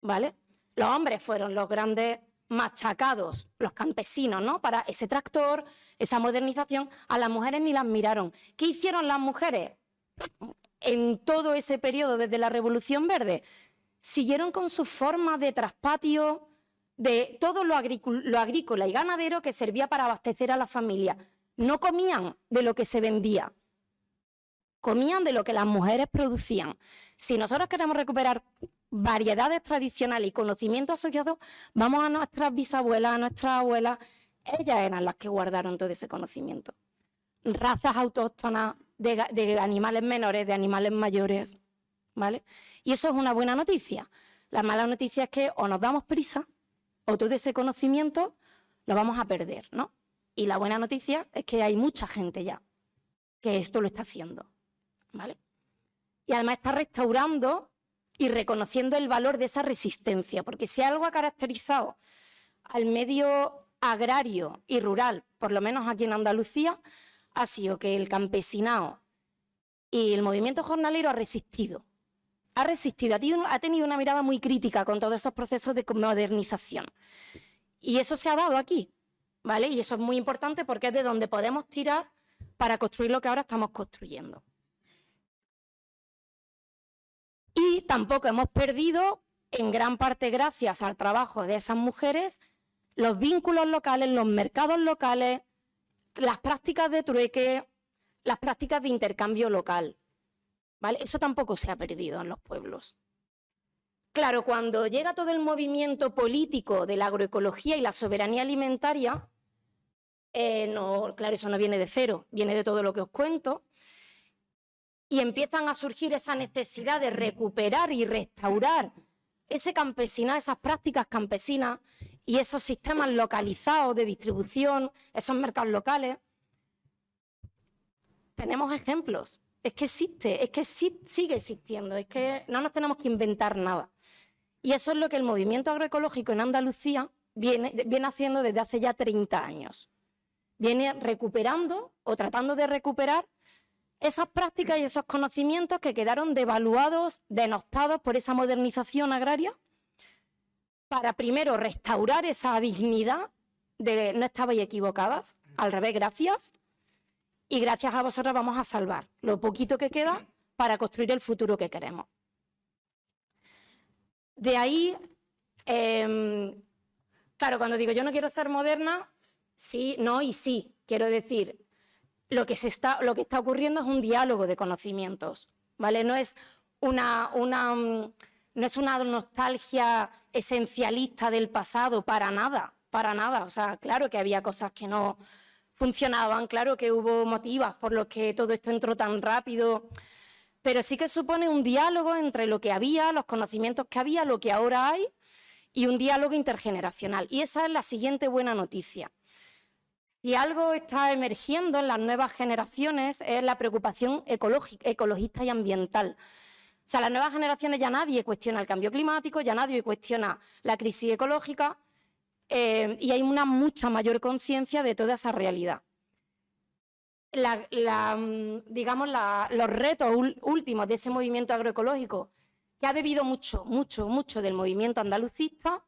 ¿vale? Los hombres fueron los grandes machacados los campesinos, ¿no? Para ese tractor, esa modernización, a las mujeres ni las miraron. ¿Qué hicieron las mujeres en todo ese periodo desde la Revolución Verde? Siguieron con sus formas de traspatio, de todo lo agrícola y ganadero que servía para abastecer a la familia. No comían de lo que se vendía, comían de lo que las mujeres producían. Si nosotros queremos recuperar variedades tradicionales y conocimientos asociados, vamos a nuestras bisabuelas, a nuestras abuelas. Ellas eran las que guardaron todo ese conocimiento. Razas autóctonas de animales menores, de animales mayores, ¿vale? Y eso es una buena noticia. La mala noticia es que o nos damos prisa o todo ese conocimiento lo vamos a perder, ¿no? Y la buena noticia es que hay mucha gente ya que esto lo está haciendo, ¿vale? Y además está restaurando y reconociendo el valor de esa resistencia, porque si algo ha caracterizado al medio agrario y rural, por lo menos aquí en Andalucía, ha sido que el campesinado y el movimiento jornalero ha resistido, ha tenido una mirada muy crítica con todos esos procesos de modernización. Y eso se ha dado aquí, ¿vale? Y eso es muy importante porque es de donde podemos tirar para construir lo que ahora estamos construyendo. Y tampoco hemos perdido, en gran parte gracias al trabajo de esas mujeres, los vínculos locales, los mercados locales, las prácticas de trueque, las prácticas de intercambio local, ¿vale? Eso tampoco se ha perdido en los pueblos. Claro, cuando llega todo el movimiento político de la agroecología y la soberanía alimentaria, claro, eso no viene de cero, viene de todo lo que os cuento, y empiezan a surgir esa necesidad de recuperar y restaurar ese campesinado, esas prácticas campesinas y esos sistemas localizados de distribución, esos mercados locales. Tenemos ejemplos, es que existe, es que sigue existiendo, es que no nos tenemos que inventar nada. Y eso es lo que el movimiento agroecológico en Andalucía viene haciendo desde hace ya 30 años. Viene recuperando o tratando de recuperar esas prácticas y esos conocimientos que quedaron devaluados, denostados por esa modernización agraria, para primero restaurar esa dignidad de no estabais equivocadas, al revés, gracias, y gracias a vosotras vamos a salvar lo poquito que queda para construir el futuro que queremos. De ahí, claro, cuando digo yo no quiero ser moderna, sí, no y sí, quiero decir, lo que está ocurriendo es un diálogo de conocimientos, ¿vale? No es una nostalgia esencialista del pasado, para nada, para nada. O sea, claro que había cosas que no funcionaban, claro que hubo motivos por los que todo esto entró tan rápido, pero sí que supone un diálogo entre lo que había, los conocimientos que había, lo que ahora hay, y un diálogo intergeneracional. Y esa es la siguiente buena noticia. Si algo está emergiendo en las nuevas generaciones es la preocupación ecologista y ambiental. O sea, las nuevas generaciones ya nadie cuestiona el cambio climático, ya nadie cuestiona la crisis ecológica y hay una mucha mayor conciencia de toda esa realidad. Digamos, los retos últimos de ese movimiento agroecológico, que ha bebido mucho del movimiento andalucista,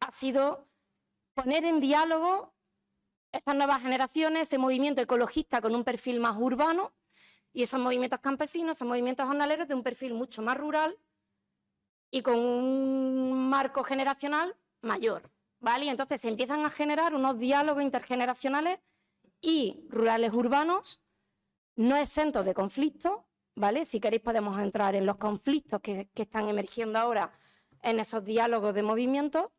ha sido poner en diálogo esas nuevas generaciones, ese movimiento ecologista con un perfil más urbano y esos movimientos campesinos, esos movimientos jornaleros de un perfil mucho más rural y con un marco generacional mayor, ¿vale? Y entonces se empiezan a generar unos diálogos intergeneracionales y rurales urbanos no exentos de conflictos, ¿vale? Si queréis podemos entrar en los conflictos que están emergiendo ahora en esos diálogos de movimiento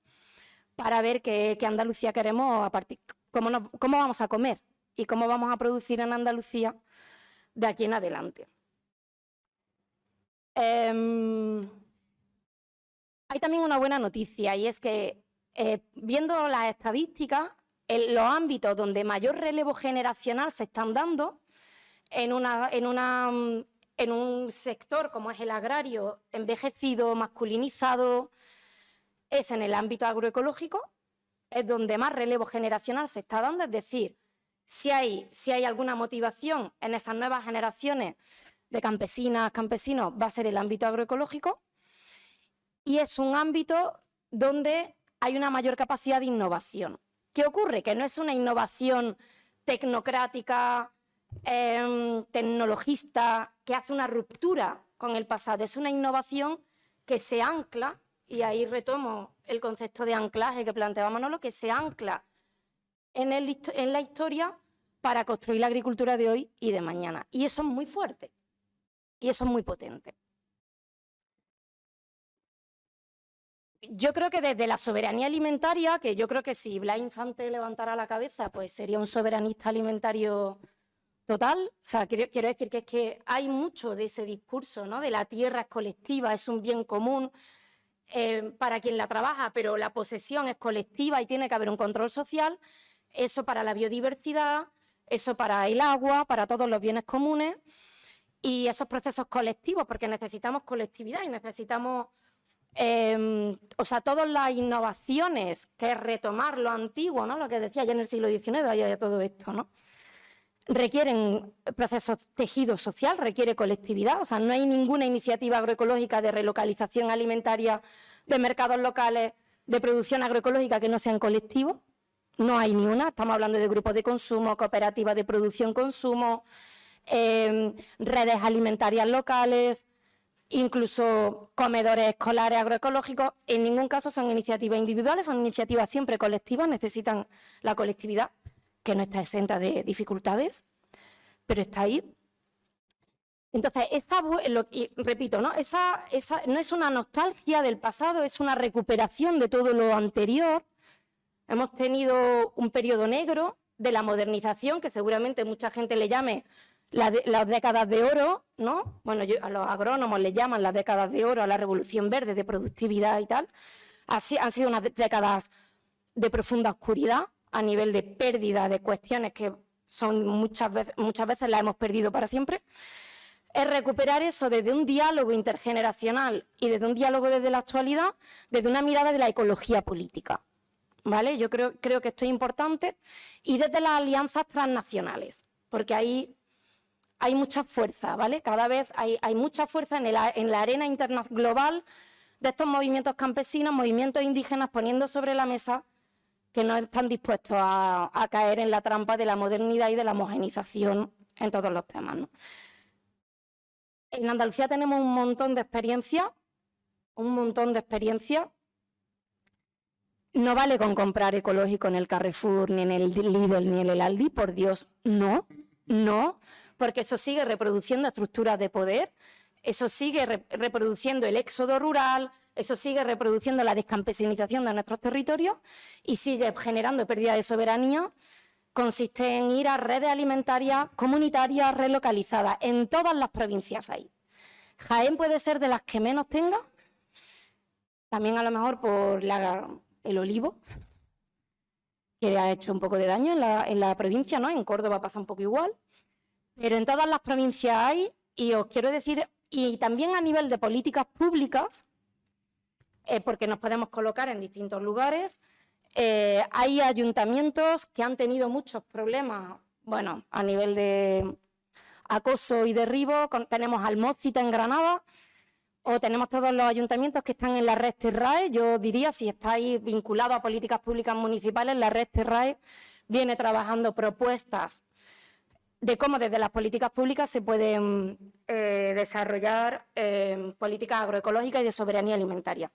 para ver qué Andalucía queremos a partir. ¿Cómo vamos a comer y cómo vamos a producir en Andalucía de aquí en adelante? Hay también una buena noticia y es que viendo las estadísticas, los ámbitos donde mayor relevo generacional se están dando en un sector como es el agrario, envejecido, masculinizado, es en el ámbito agroecológico, es donde más relevo generacional se está dando, es decir, si hay alguna motivación en esas nuevas generaciones de campesinas, campesinos, va a ser el ámbito agroecológico y es un ámbito donde hay una mayor capacidad de innovación. ¿Qué ocurre? Que no es una innovación tecnocrática, tecnologista, que hace una ruptura con el pasado. Es una innovación que se ancla, y ahí retomo el concepto de anclaje que planteaba Manolo, que se ancla en la historia para construir la agricultura de hoy y de mañana. Y eso es muy fuerte, y eso es muy potente. Yo creo que desde la soberanía alimentaria, que yo creo que si Blas Infante levantara la cabeza, pues sería un soberanista alimentario total. O sea, quiero decir que es que hay mucho de ese discurso, ¿no? De la tierra es colectiva, es un bien común para quien la trabaja, pero la posesión es colectiva y tiene que haber un control social. Eso para la biodiversidad, eso para el agua, para todos los bienes comunes y esos procesos colectivos, porque necesitamos colectividad y necesitamos... o sea, todas las innovaciones, que es retomar lo antiguo, ¿no? Lo que decía ya en el siglo XIX, había todo esto, ¿no? Requieren procesos tejido social, requiere colectividad, o sea, no hay ninguna iniciativa agroecológica de relocalización alimentaria de mercados locales de producción agroecológica que no sean colectivos, no hay ni una, estamos hablando de grupos de consumo, cooperativas de producción-consumo, redes alimentarias locales, incluso comedores escolares agroecológicos. En ningún caso son iniciativas individuales, son iniciativas siempre colectivas, necesitan la colectividad, que no está exenta de dificultades, pero está ahí. Entonces, y repito, ¿no? Esa no es una nostalgia del pasado, es una recuperación de todo lo anterior. Hemos tenido un periodo negro de la modernización, que seguramente mucha gente le llame las décadas de oro, ¿no? Bueno, a los agrónomos le llaman las décadas de oro a la revolución verde de productividad y tal. Así han sido unas décadas de profunda oscuridad a nivel de pérdida de cuestiones que son muchas veces las hemos perdido para siempre. Es recuperar eso desde un diálogo intergeneracional y desde un diálogo desde la actualidad, desde una mirada de la ecología política, ¿vale? Yo creo que esto es importante, y desde las alianzas transnacionales, porque ahí hay mucha fuerza, ¿vale? Cada vez hay mucha fuerza en la arena global de estos movimientos campesinos, movimientos indígenas poniendo sobre la mesa que no están dispuestos a caer en la trampa de la modernidad y de la homogenización en todos los temas, ¿no? En Andalucía tenemos un montón de experiencia, No vale con comprar ecológico en el Carrefour, ni en el Lidl, ni en el Aldi, por Dios, no, porque eso sigue reproduciendo estructuras de poder, eso sigue reproduciendo el éxodo rural, eso sigue reproduciendo la descampesinización de nuestros territorios y sigue generando pérdida de soberanía. Consiste en ir a redes alimentarias comunitarias relocalizadas. En todas las provincias hay. Jaén puede ser de las que menos tenga, también a lo mejor por el olivo, que ha hecho un poco de daño en la provincia, ¿no? En Córdoba pasa un poco igual, pero en todas las provincias hay, y os quiero decir, y también a nivel de políticas públicas, porque nos podemos colocar en distintos lugares. Hay ayuntamientos que han tenido muchos problemas, bueno, a nivel de acoso y derribo. Tenemos Almócita en Granada, o tenemos todos los ayuntamientos que están en la red Terrae. Yo diría, si estáis vinculados a políticas públicas municipales, la red Terrae viene trabajando propuestas de cómo desde las políticas públicas se pueden desarrollar políticas agroecológicas y de soberanía alimentaria.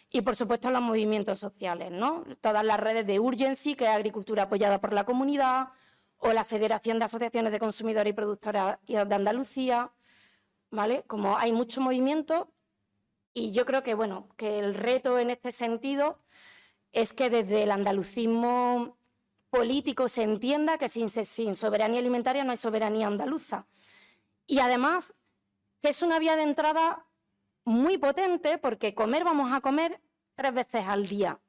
Y, por supuesto, los movimientos sociales, ¿no? Todas las redes de Urgency, que es agricultura apoyada por la comunidad, o la Federación de Asociaciones de Consumidores y Productoras de Andalucía, ¿vale? Como hay mucho movimiento, y yo creo que, bueno, que el reto en este sentido es que desde el andalucismo político se entienda que sin soberanía alimentaria no hay soberanía andaluza. Y además, que es una vía de entrada muy potente, porque comer vamos a comer 3 veces al día.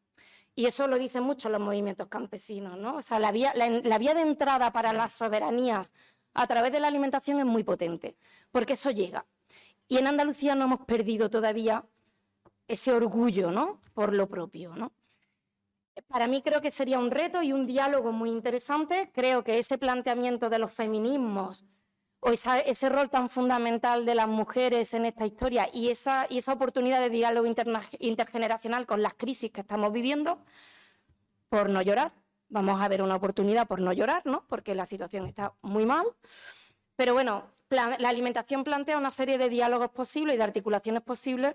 Y eso lo dicen mucho los movimientos campesinos, ¿no? O sea, la vía de entrada para las soberanías a través de la alimentación es muy potente, porque eso llega. Y en Andalucía no hemos perdido todavía ese orgullo, ¿no? Por lo propio, ¿no? Para mí creo que sería un reto y un diálogo muy interesante. Creo que ese planteamiento de los feminismos o ese rol tan fundamental de las mujeres en esta historia y esa oportunidad de diálogo intergeneracional con las crisis que estamos viviendo, por no llorar. Vamos a ver una oportunidad por no llorar, ¿no? Porque la situación está muy mal. Pero bueno, la alimentación plantea una serie de diálogos posibles y de articulaciones posibles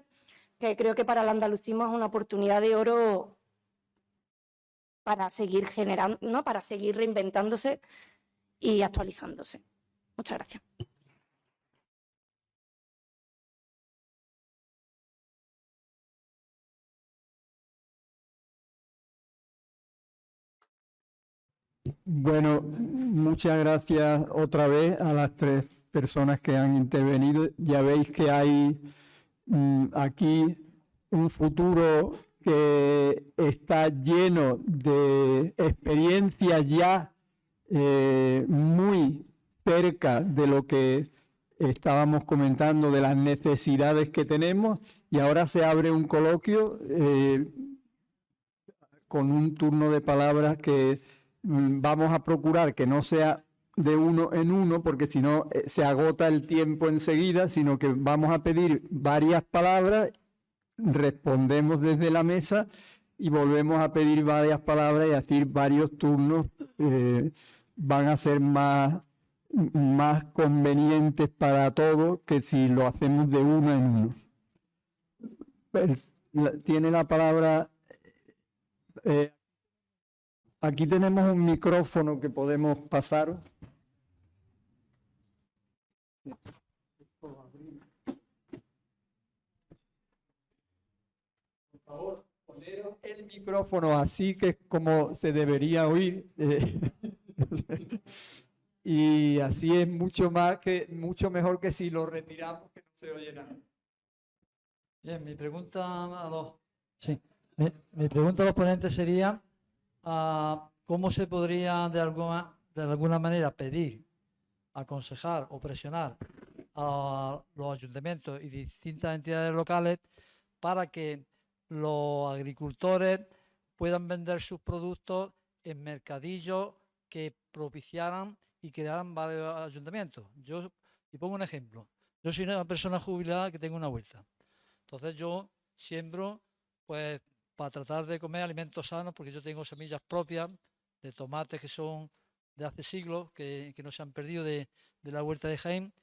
que creo que para el andalucismo es una oportunidad de oro para seguir generando, ¿no? Para seguir reinventándose y actualizándose. Muchas gracias. Bueno, muchas gracias otra vez a las 3 personas que han intervenido. Ya veis que hay aquí un futuro que está lleno de experiencias ya muy cerca de lo que estábamos comentando, de las necesidades que tenemos, y ahora se abre un coloquio con un turno de palabras que vamos a procurar que no sea de uno en uno, porque si no se agota el tiempo enseguida, sino que vamos a pedir varias palabras, respondemos desde la mesa y volvemos a pedir varias palabras y decir varios turnos. Van a ser más convenientes para todos que si lo hacemos de uno en uno. Tiene la palabra... aquí tenemos un micrófono que podemos pasar. Por favor, poneros el micrófono así, que es como se debería oír. Y así es mucho mejor que si lo retiramos, que no se oye nada. Bien, mi pregunta mi pregunta a los ponentes sería ¿cómo se podría de alguna manera pedir, aconsejar o presionar a los ayuntamientos y distintas entidades locales para que los agricultores puedan vender sus productos en mercadillos que propiciaran y crearan varios ayuntamientos? Y pongo un ejemplo. Yo soy una persona jubilada que tengo una huerta. Entonces yo siembro, pues, para tratar de comer alimentos sanos, porque yo tengo semillas propias de tomates que son de hace siglos, que no se han perdido de la huerta de Jaén,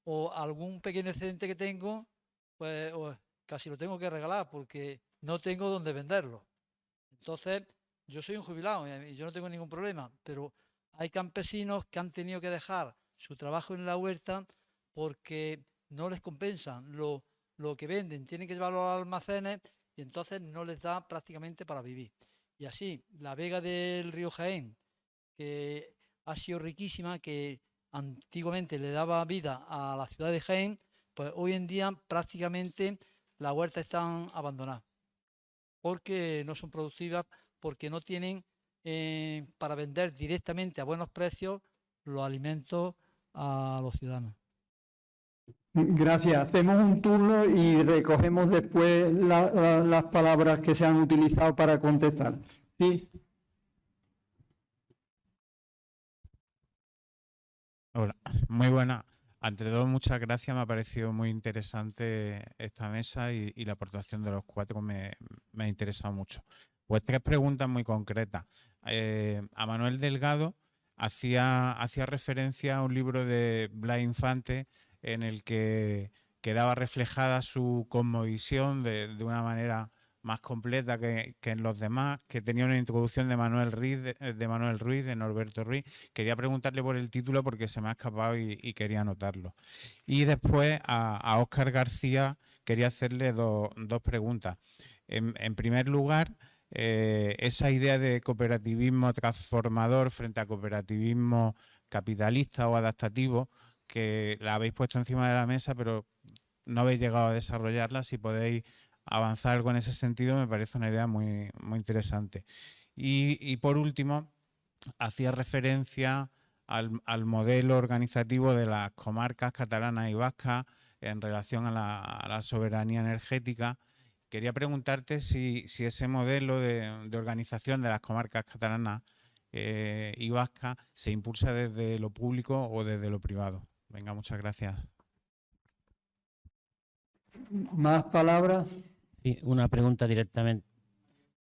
o algún pequeño excedente que tengo, pues casi lo tengo que regalar porque no tengo dónde venderlo. Entonces, yo soy un jubilado y yo no tengo ningún problema, pero hay campesinos que han tenido que dejar su trabajo en la huerta porque no les compensan lo que venden, tienen que llevarlo a los almacenes y entonces no les da prácticamente para vivir. Y así, la vega del río Jaén, que ha sido riquísima, que antiguamente le daba vida a la ciudad de Jaén, pues hoy en día prácticamente las huertas están abandonadas porque no son productivas, porque no tienen para vender directamente a buenos precios los alimentos a los ciudadanos. Gracias. Hacemos un turno y recogemos después las palabras que se han utilizado para contestar. Sí. Hola, muy buena. Ante todo, muchas gracias. Me ha parecido muy interesante esta mesa y la aportación de los 4 me ha interesado mucho. Pues 3 preguntas muy concretas. A Manuel Delgado hacía referencia a un libro de Blas Infante en el que quedaba reflejada su cosmovisión de una manera más completa que en los demás, que tenía una introducción de Manuel Ruiz, de Norberto Ruiz. Quería preguntarle por el título porque se me ha escapado y quería anotarlo. Y después a Óscar García quería hacerle dos preguntas. En primer lugar, esa idea de cooperativismo transformador frente a cooperativismo capitalista o adaptativo, que la habéis puesto encima de la mesa, pero no habéis llegado a desarrollarla. Si podéis avanzar algo en ese sentido, me parece una idea muy, muy interesante. Y por último, hacía referencia al modelo organizativo de las comarcas catalanas y vascas en relación a la soberanía energética. Quería preguntarte si ese modelo de organización de las comarcas catalanas y vasca se impulsa desde lo público o desde lo privado. Venga, muchas gracias. ¿Más palabras? Sí, una pregunta directamente.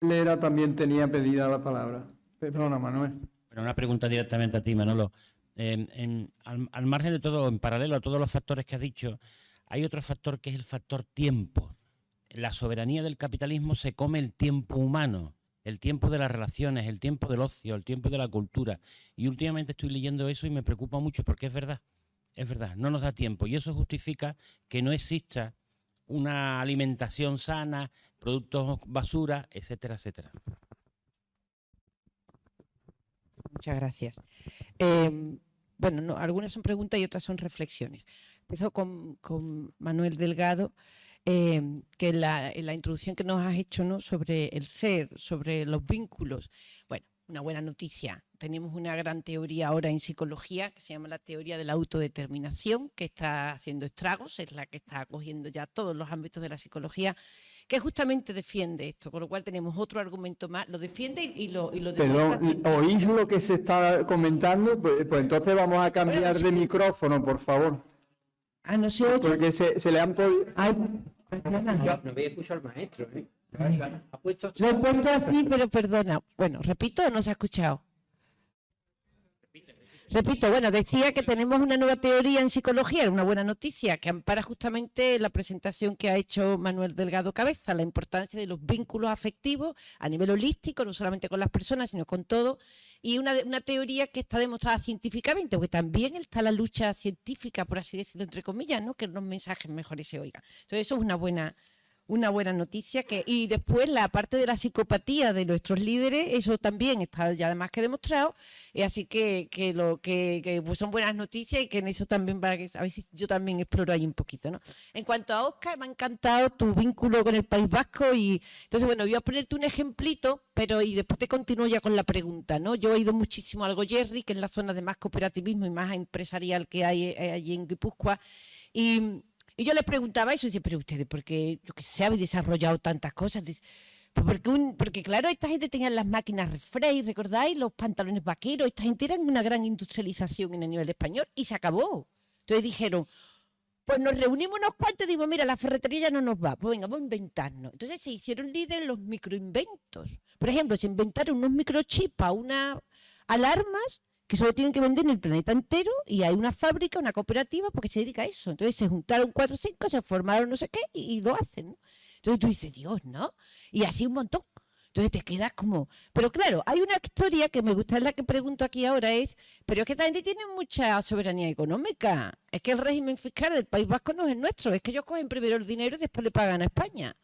Lera también tenía pedida la palabra. Perdona, Manuel. Bueno, una pregunta directamente a ti, Manolo. Al margen de todo, en paralelo a todos los factores que has dicho, hay otro factor que es el factor tiempo. La soberanía del capitalismo se come el tiempo humano, el tiempo de las relaciones, el tiempo del ocio, el tiempo de la cultura. Y últimamente estoy leyendo eso y me preocupa mucho porque es verdad, no nos da tiempo. Y eso justifica que no exista una alimentación sana, productos basura, etcétera, etcétera. Muchas gracias. Bueno, no, algunas son preguntas y otras son reflexiones. Empiezo con Manuel Delgado, que en la introducción que nos has hecho, ¿no?, sobre el ser, sobre los vínculos. Bueno, una buena noticia. Tenemos una gran teoría ahora en psicología que se llama la teoría de la autodeterminación, que está haciendo estragos, es la que está acogiendo ya todos los ámbitos de la psicología, que justamente defiende esto, con lo cual tenemos otro argumento más, lo defiende y lo demuestra. Perdón, ¿oís lo que se está comentando? Pues entonces vamos a cambiar de micrófono, por favor. Ah, no se oye. Porque se le han podido... Ay, perdona. No había escuchado al maestro, ¿eh? Ha puesto... Lo he puesto así, pero perdona. Bueno, repito, ¿o no se ha escuchado? Repito, bueno, decía que tenemos una nueva teoría en psicología, una buena noticia, que ampara justamente la presentación que ha hecho Manuel Delgado Cabeza, la importancia de los vínculos afectivos a nivel holístico, no solamente con las personas, sino con todo, y una teoría que está demostrada científicamente, porque también está la lucha científica, por así decirlo, entre comillas, ¿no?, que los mensajes mejores se oigan. Entonces eso es una buena noticia. Y después la parte de la psicopatía de nuestros líderes, eso también está ya más que demostrado, así que pues son buenas noticias y que en eso también va a ver si yo también exploro ahí un poquito, ¿no? En cuanto a Óscar, me ha encantado tu vínculo con el País Vasco y entonces, bueno, voy a ponerte un ejemplito, y después te continúo ya con la pregunta, ¿no? Yo he ido muchísimo al Goierri, que es la zona de más cooperativismo y más empresarial que hay allí en Guipúzcoa, y yo les preguntaba eso, y decía, pero ustedes, ¿por qué, yo que sé, habéis desarrollado tantas cosas? Dice, pues porque claro, esta gente tenía las máquinas Refrey, ¿recordáis? Los pantalones vaqueros, esta gente era una gran industrialización en el nivel español y se acabó. Entonces dijeron, pues nos reunimos unos cuantos y dimos, mira, la ferretería ya no nos va, pues venga, vamos a inventarnos. Entonces se hicieron líderes los microinventos. Por ejemplo, se inventaron unos microchips para unas alarmas que solo tienen que vender en el planeta entero y hay una fábrica, una cooperativa, porque se dedica a eso. Entonces se juntaron 4 o 5, se formaron no sé qué y lo hacen, ¿no? Entonces tú dices, Dios, ¿no? Y así un montón. Entonces te quedas como... Pero claro, hay una historia que me gusta, es la que pregunto aquí ahora, pero es que esta gente tiene mucha soberanía económica. Es que el régimen fiscal del País Vasco no es el nuestro, es que ellos cogen primero el dinero y después le pagan a España.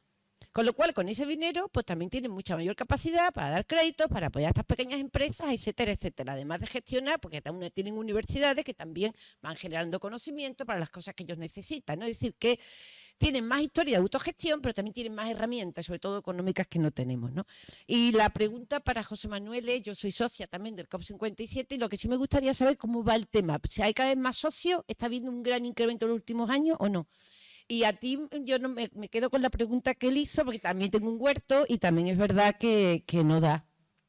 Con lo cual, con ese dinero, pues también tienen mucha mayor capacidad para dar créditos, para apoyar a estas pequeñas empresas, etcétera, etcétera. Además de gestionar, porque tienen universidades que también van generando conocimiento para las cosas que ellos necesitan, ¿no? Es decir, que tienen más historia de autogestión, pero también tienen más herramientas, sobre todo económicas, que no tenemos, ¿no? Y la pregunta para José Manuel es, yo soy socia también del COP57 y lo que sí me gustaría saber cómo va el tema. Si hay cada vez más socios, ¿está habiendo un gran incremento en los últimos años o no? Y a ti yo no me quedo con la pregunta que él hizo, porque también tengo un huerto y también es verdad que no da.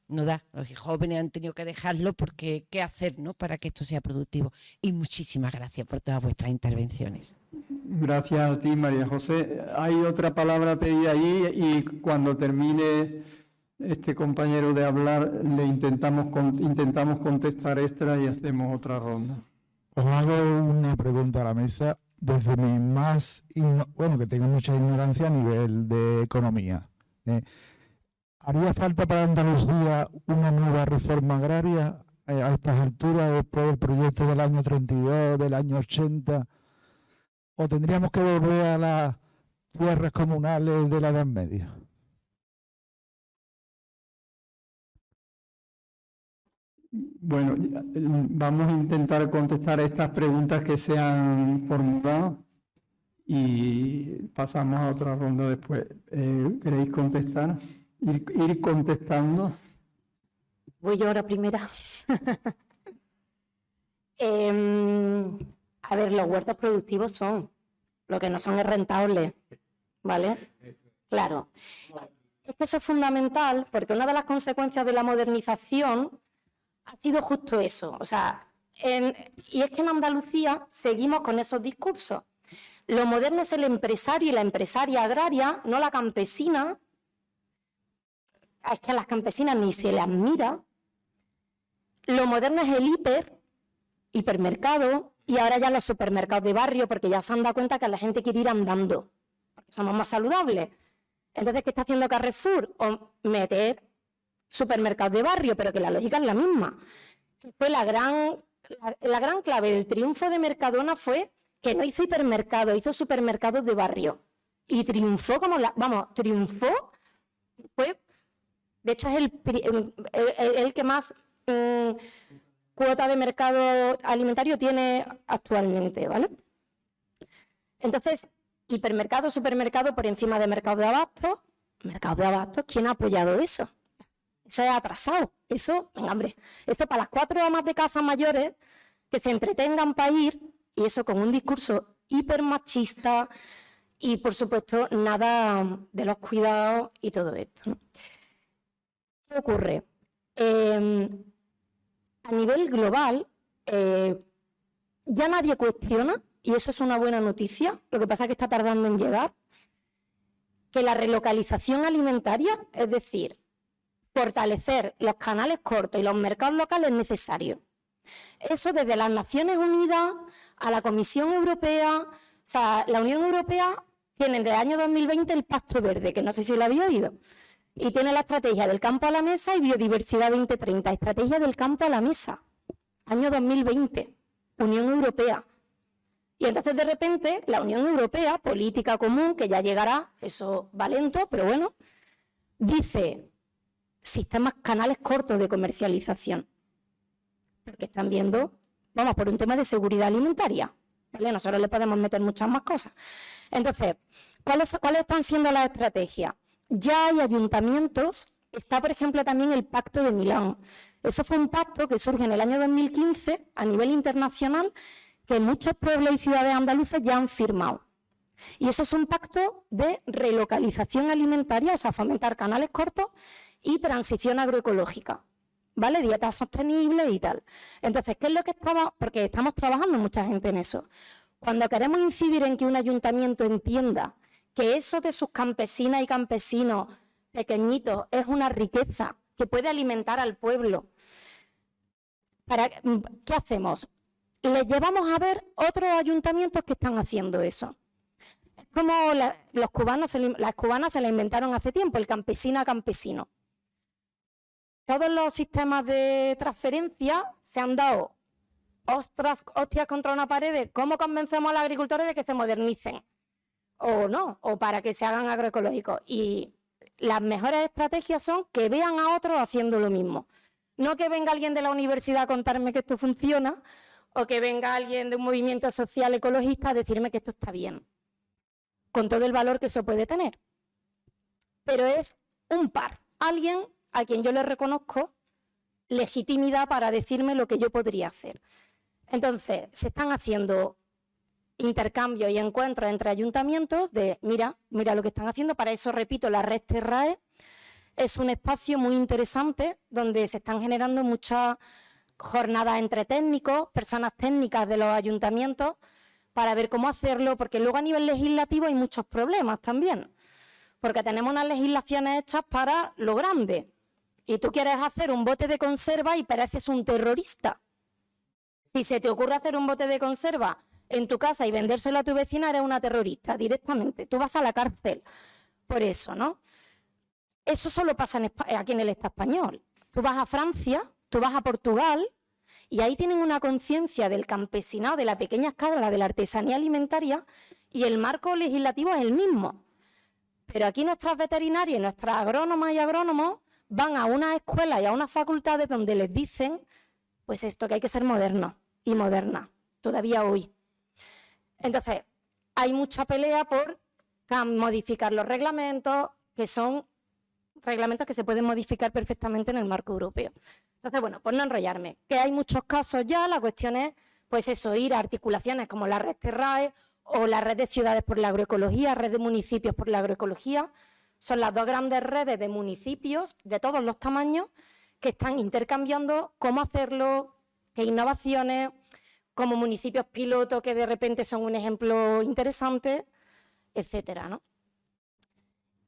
Los jóvenes han tenido que dejarlo porque qué hacer, ¿no?, para que esto sea productivo. Y muchísimas gracias por todas vuestras intervenciones. Gracias a ti, María José. Hay otra palabra pedida allí y cuando termine este compañero de hablar le intentamos contestar extra y hacemos otra ronda. Os hago una pregunta a la mesa desde mi que tengo mucha ignorancia a nivel de economía. ¿Haría falta para Andalucía una nueva reforma agraria a estas alturas, después del proyecto del año 32, del año 80? ¿O tendríamos que volver a las tierras comunales de la Edad Media? Bueno, vamos a intentar contestar estas preguntas que se han formulado y pasamos a otra ronda después. ¿Queréis contestar? Ir contestando. Voy yo ahora primera. A ver, los huertos productivos son, lo que no son es rentables, ¿vale? Claro. Es que eso es fundamental porque una de las consecuencias de la modernización ha sido justo eso. O sea, y es que en Andalucía seguimos con esos discursos. Lo moderno es el empresario y la empresaria agraria, no la campesina. Es que a las campesinas ni se las mira. Lo moderno es el hipermercado, y ahora ya los supermercados de barrio, porque ya se han dado cuenta que la gente quiere ir andando, porque somos más saludables. Entonces, ¿qué está haciendo Carrefour? O meter supermercados de barrio, pero que la lógica es la misma. Fue la gran clave del triunfo de Mercadona fue que no hizo hipermercados, hizo supermercados de barrio. Y triunfó como triunfó, fue, de hecho es el que más cuota de mercado alimentario tiene actualmente, ¿vale? Entonces, hipermercado, supermercado por encima de mercado de abastos. Mercado de abastos, ¿quién ha apoyado eso? Eso es atrasado. Eso, venga, hombre, esto para las 4 amas de casa mayores que se entretengan para ir, y eso con un discurso hipermachista y, por supuesto, nada de los cuidados y todo esto, ¿no? ¿Qué ocurre? A nivel global, ya nadie cuestiona, y eso es una buena noticia, lo que pasa es que está tardando en llegar, que la relocalización alimentaria, es decir, fortalecer los canales cortos y los mercados locales es necesario. Eso desde las Naciones Unidas a la Comisión Europea, o sea, la Unión Europea tiene desde el año 2020 el Pacto Verde, que no sé si lo habéis oído, y tiene la estrategia del campo a la mesa y biodiversidad 2030, estrategia del campo a la mesa, año 2020, Unión Europea. Y entonces de repente la Unión Europea, política común, que ya llegará, eso va lento, pero bueno, dice sistemas, canales cortos de comercialización. Porque están viendo, vamos, por un tema de seguridad alimentaria, ¿vale? Nosotros le podemos meter muchas más cosas. Entonces, ¿cuáles están siendo las estrategias? Ya hay ayuntamientos, está por ejemplo también el Pacto de Milán. Eso fue un pacto que surge en el año 2015 a nivel internacional, que muchos pueblos y ciudades andaluces ya han firmado. Y eso es un pacto de relocalización alimentaria, o sea, fomentar canales cortos y transición agroecológica, ¿vale? Dietas sostenibles y tal. Entonces, ¿qué es lo que porque estamos trabajando mucha gente en eso. Cuando queremos incidir en que un ayuntamiento entienda que eso de sus campesinas y campesinos pequeñitos es una riqueza que puede alimentar al pueblo, ¿qué hacemos? Les llevamos a ver otros ayuntamientos que están haciendo eso. Es como las cubanas se la inventaron hace tiempo, el campesino a campesino. Todos los sistemas de transferencia se han dado hostias contra una pared de cómo convencemos a los agricultores de que se modernicen. O no, o para que se hagan agroecológicos. Y las mejores estrategias son que vean a otros haciendo lo mismo. No que venga alguien de la universidad a contarme que esto funciona, o que venga alguien de un movimiento social ecologista a decirme que esto está bien, con todo el valor que eso puede tener. Pero es un par, alguien a quien yo le reconozco legitimidad para decirme lo que yo podría hacer. Entonces, se están haciendo intercambios y encuentros entre ayuntamientos de, mira lo que están haciendo. Para eso, repito, la red Terrae es un espacio muy interesante donde se están generando muchas jornadas entre técnicos, personas técnicas de los ayuntamientos, para ver cómo hacerlo, porque luego a nivel legislativo hay muchos problemas también, porque tenemos unas legislaciones hechas para lo grande, y tú quieres hacer un bote de conserva y pareces un terrorista. Si se te ocurre hacer un bote de conserva en tu casa y vendérselo a tu vecina, eres una terrorista directamente, tú vas a la cárcel por eso, ¿no? Eso solo pasa aquí en el Estado español. Tú vas a Francia, tú vas a Portugal, y ahí tienen una conciencia del campesinado, de la pequeña escala, de la artesanía alimentaria, y el marco legislativo es el mismo. Pero aquí nuestras veterinarias y nuestras agrónomas y agrónomos van a unas escuelas y a unas facultades donde les dicen, pues esto, que hay que ser modernos y modernas, todavía hoy. Entonces, hay mucha pelea por modificar los reglamentos, que son reglamentos que se pueden modificar perfectamente en el marco europeo. Entonces, bueno, por no enrollarme, que hay muchos casos ya, la cuestión es, pues eso, ir a articulaciones como la red Terrae o la red de ciudades por la agroecología, red de municipios por la agroecología. Son las dos grandes redes de municipios de todos los tamaños que están intercambiando cómo hacerlo, qué innovaciones, como municipios piloto que de repente son un ejemplo interesante, etcétera, ¿no?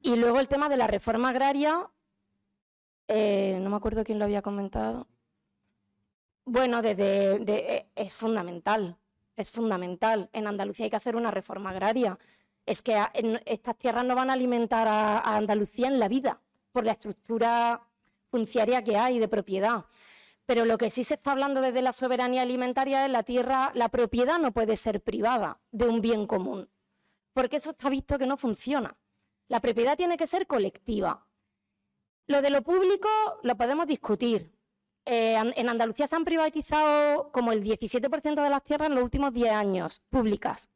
Y luego el tema de la reforma agraria, no me acuerdo quién lo había comentado. Bueno, es fundamental, es fundamental. En Andalucía hay que hacer una reforma agraria. Es que estas tierras no van a alimentar a Andalucía en la vida, por la estructura funciaria que hay de propiedad. Pero lo que sí se está hablando desde la soberanía alimentaria es la tierra, la propiedad no puede ser privada de un bien común, porque eso está visto que no funciona. La propiedad tiene que ser colectiva. Lo de lo público lo podemos discutir. En Andalucía se han privatizado como el 17% de las tierras en los últimos 10 años, públicas.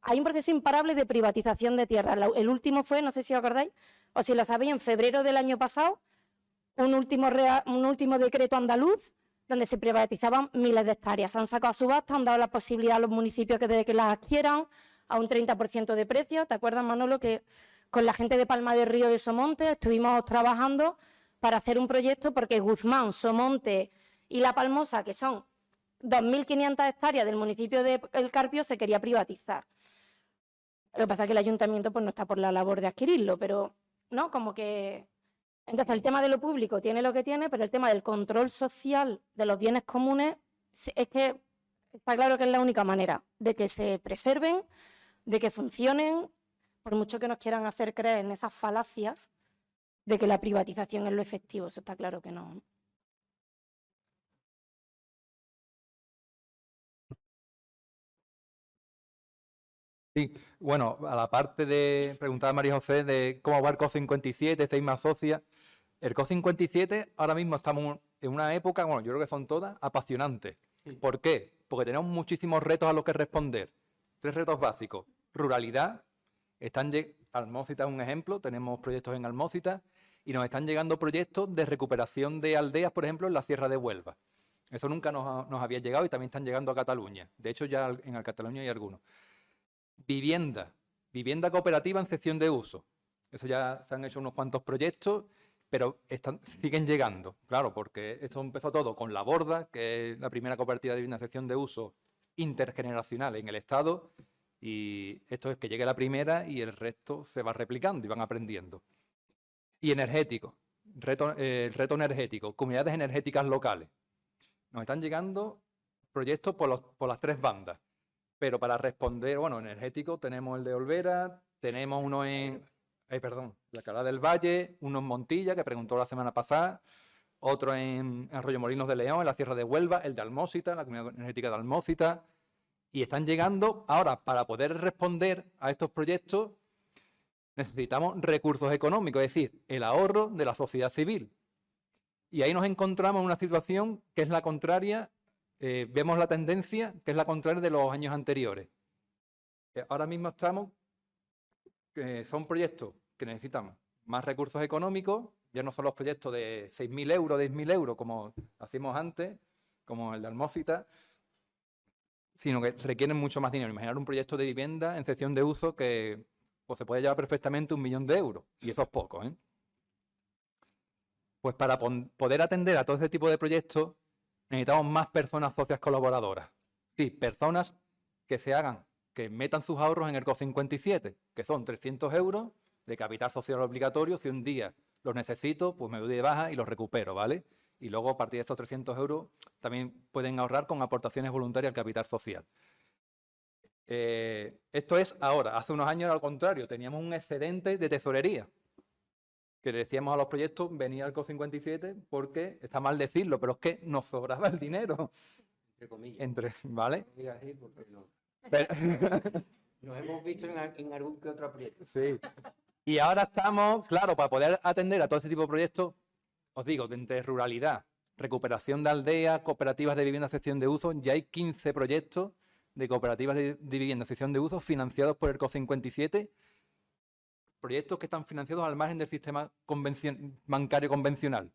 Hay un proceso imparable de privatización de tierras. El último fue, no sé si os acordáis, o si lo sabéis, en febrero del año pasado, un último decreto andaluz donde se privatizaban miles de hectáreas. Se han sacado a subasta, han dado la posibilidad a los municipios que las adquieran a un 30% de precio. ¿Te acuerdas, Manolo, que con la gente de Palma del Río de Somonte estuvimos trabajando para hacer un proyecto porque Guzmán, Somonte y La Palmosa, que son 2.500 hectáreas del municipio de El Carpio, se quería privatizar? Lo que pasa es que el ayuntamiento pues, no está por la labor de adquirirlo, pero no, como que... Entonces el tema de lo público tiene lo que tiene, pero el tema del control social de los bienes comunes es que está claro que es la única manera de que se preserven, de que funcionen, por mucho que nos quieran hacer creer en esas falacias de que la privatización es lo efectivo, eso está claro que no. Sí, bueno, a la parte de preguntar a María José de cómo va el COP57, estáis más socias. El COP57 ahora mismo estamos en una época, bueno, yo creo que son todas apasionantes. ¿Por qué? Porque tenemos muchísimos retos a los que responder. 3 retos básicos. Ruralidad, Almócita es un ejemplo, tenemos proyectos en Almócita y nos están llegando proyectos de recuperación de aldeas, por ejemplo, en la Sierra de Huelva. Eso nunca nos había llegado y también están llegando a Cataluña. De hecho, ya en Cataluña hay algunos. Vivienda cooperativa en cesión de uso. Eso ya se han hecho unos cuantos proyectos, pero siguen llegando. Claro, porque esto empezó todo con La Borda, que es la primera cooperativa de vivienda en cesión de uso intergeneracional en el Estado, y esto es que llegue la primera y el resto se va replicando y van aprendiendo. Y energético, el reto energético, comunidades energéticas locales. Nos están llegando proyectos por las 3 bandas. Pero para responder, bueno, energético tenemos el de Olvera, tenemos uno en, la Calada del Valle, uno en Montilla, que preguntó la semana pasada, otro en Arroyo Molinos de León, en la Sierra de Huelva, el de Almócita, la comunidad energética de Almócita, y están llegando. Ahora, para poder responder a estos proyectos, necesitamos recursos económicos, es decir, el ahorro de la sociedad civil. Y ahí nos encontramos en una situación que es la contraria. Vemos la tendencia que es la contraria de los años anteriores. Ahora mismo son proyectos que necesitan más recursos económicos, ya no son los proyectos de 6.000 euros, 10.000 euros, como hacíamos antes, como el de Almócita, sino que requieren mucho más dinero. Imaginar un proyecto de vivienda en cesión de uso que pues, se puede llevar perfectamente 1 millón de euros, y eso es poco, ¿eh? Pues para poder atender a todo ese tipo de proyectos, necesitamos más personas socias colaboradoras. Sí, personas que metan sus ahorros en el COP57, que son 300 euros de capital social obligatorio. Si un día los necesito, pues me doy de baja y los recupero, ¿vale? Y luego a partir de estos 300 euros también pueden ahorrar con aportaciones voluntarias al capital social. Esto es ahora. Hace unos años, al contrario, teníamos un excedente de tesorería, que le decíamos a los proyectos, venía al COP57 porque, está mal decirlo, pero es que nos sobraba el dinero. Entre comillas. ¿Vale? No digas así porque no. Pero... Nos hemos visto en algún que otro proyecto. Sí. Y ahora estamos, claro, para poder atender a todo este tipo de proyectos, os digo, entre ruralidad, recuperación de aldeas, cooperativas de vivienda en cesión de uso, ya hay 15 proyectos de cooperativas de vivienda en cesión de uso financiados por el COP57, proyectos que están financiados al margen del sistema bancario convencional.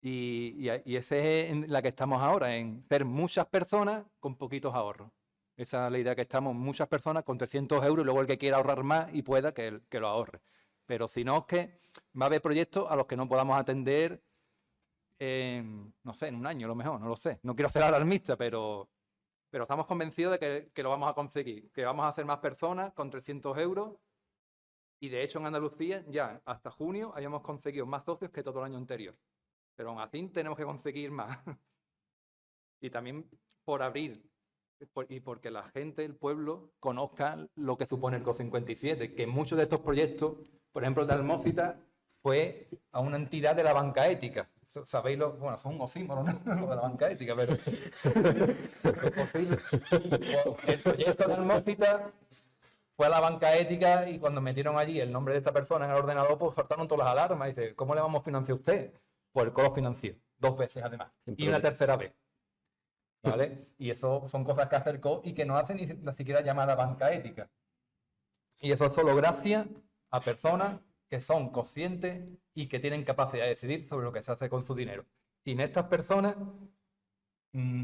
Y ese es en la que estamos ahora, en ser muchas personas con poquitos ahorros. Esa es la idea, que estamos muchas personas con 300 euros y luego el que quiera ahorrar más y pueda, que lo ahorre. Pero si no, es que va a haber proyectos a los que no podamos atender no sé, en un año a lo mejor, no lo sé. No quiero ser alarmista, pero estamos convencidos de que lo vamos a conseguir, que vamos a hacer más personas con 300 euros. Y de hecho en Andalucía ya hasta junio habíamos conseguido más socios que todo el año anterior. Pero aún así tenemos que conseguir más. Y también por abrir y porque la gente, el pueblo, conozca lo que supone el COP57, que muchos de estos proyectos, por ejemplo, de Almócita, fue a una entidad de la banca ética. ¿Sabéis lo? Bueno, fue un oxímoron, ¿no? Lo de la banca ética, pero el proyecto de Almócita fue a la banca ética y cuando metieron allí el nombre de esta persona en el ordenador, pues saltaron todas las alarmas. Y dice, ¿cómo le vamos a financiar a usted? Pues el coro financió, 2 veces además, y una tercera vez. ¿Vale? Y eso son cosas que acercó y que no hacen ni siquiera llamada banca ética. Y eso es solo gracias a personas que son conscientes y que tienen capacidad de decidir sobre lo que se hace con su dinero. Sin estas personas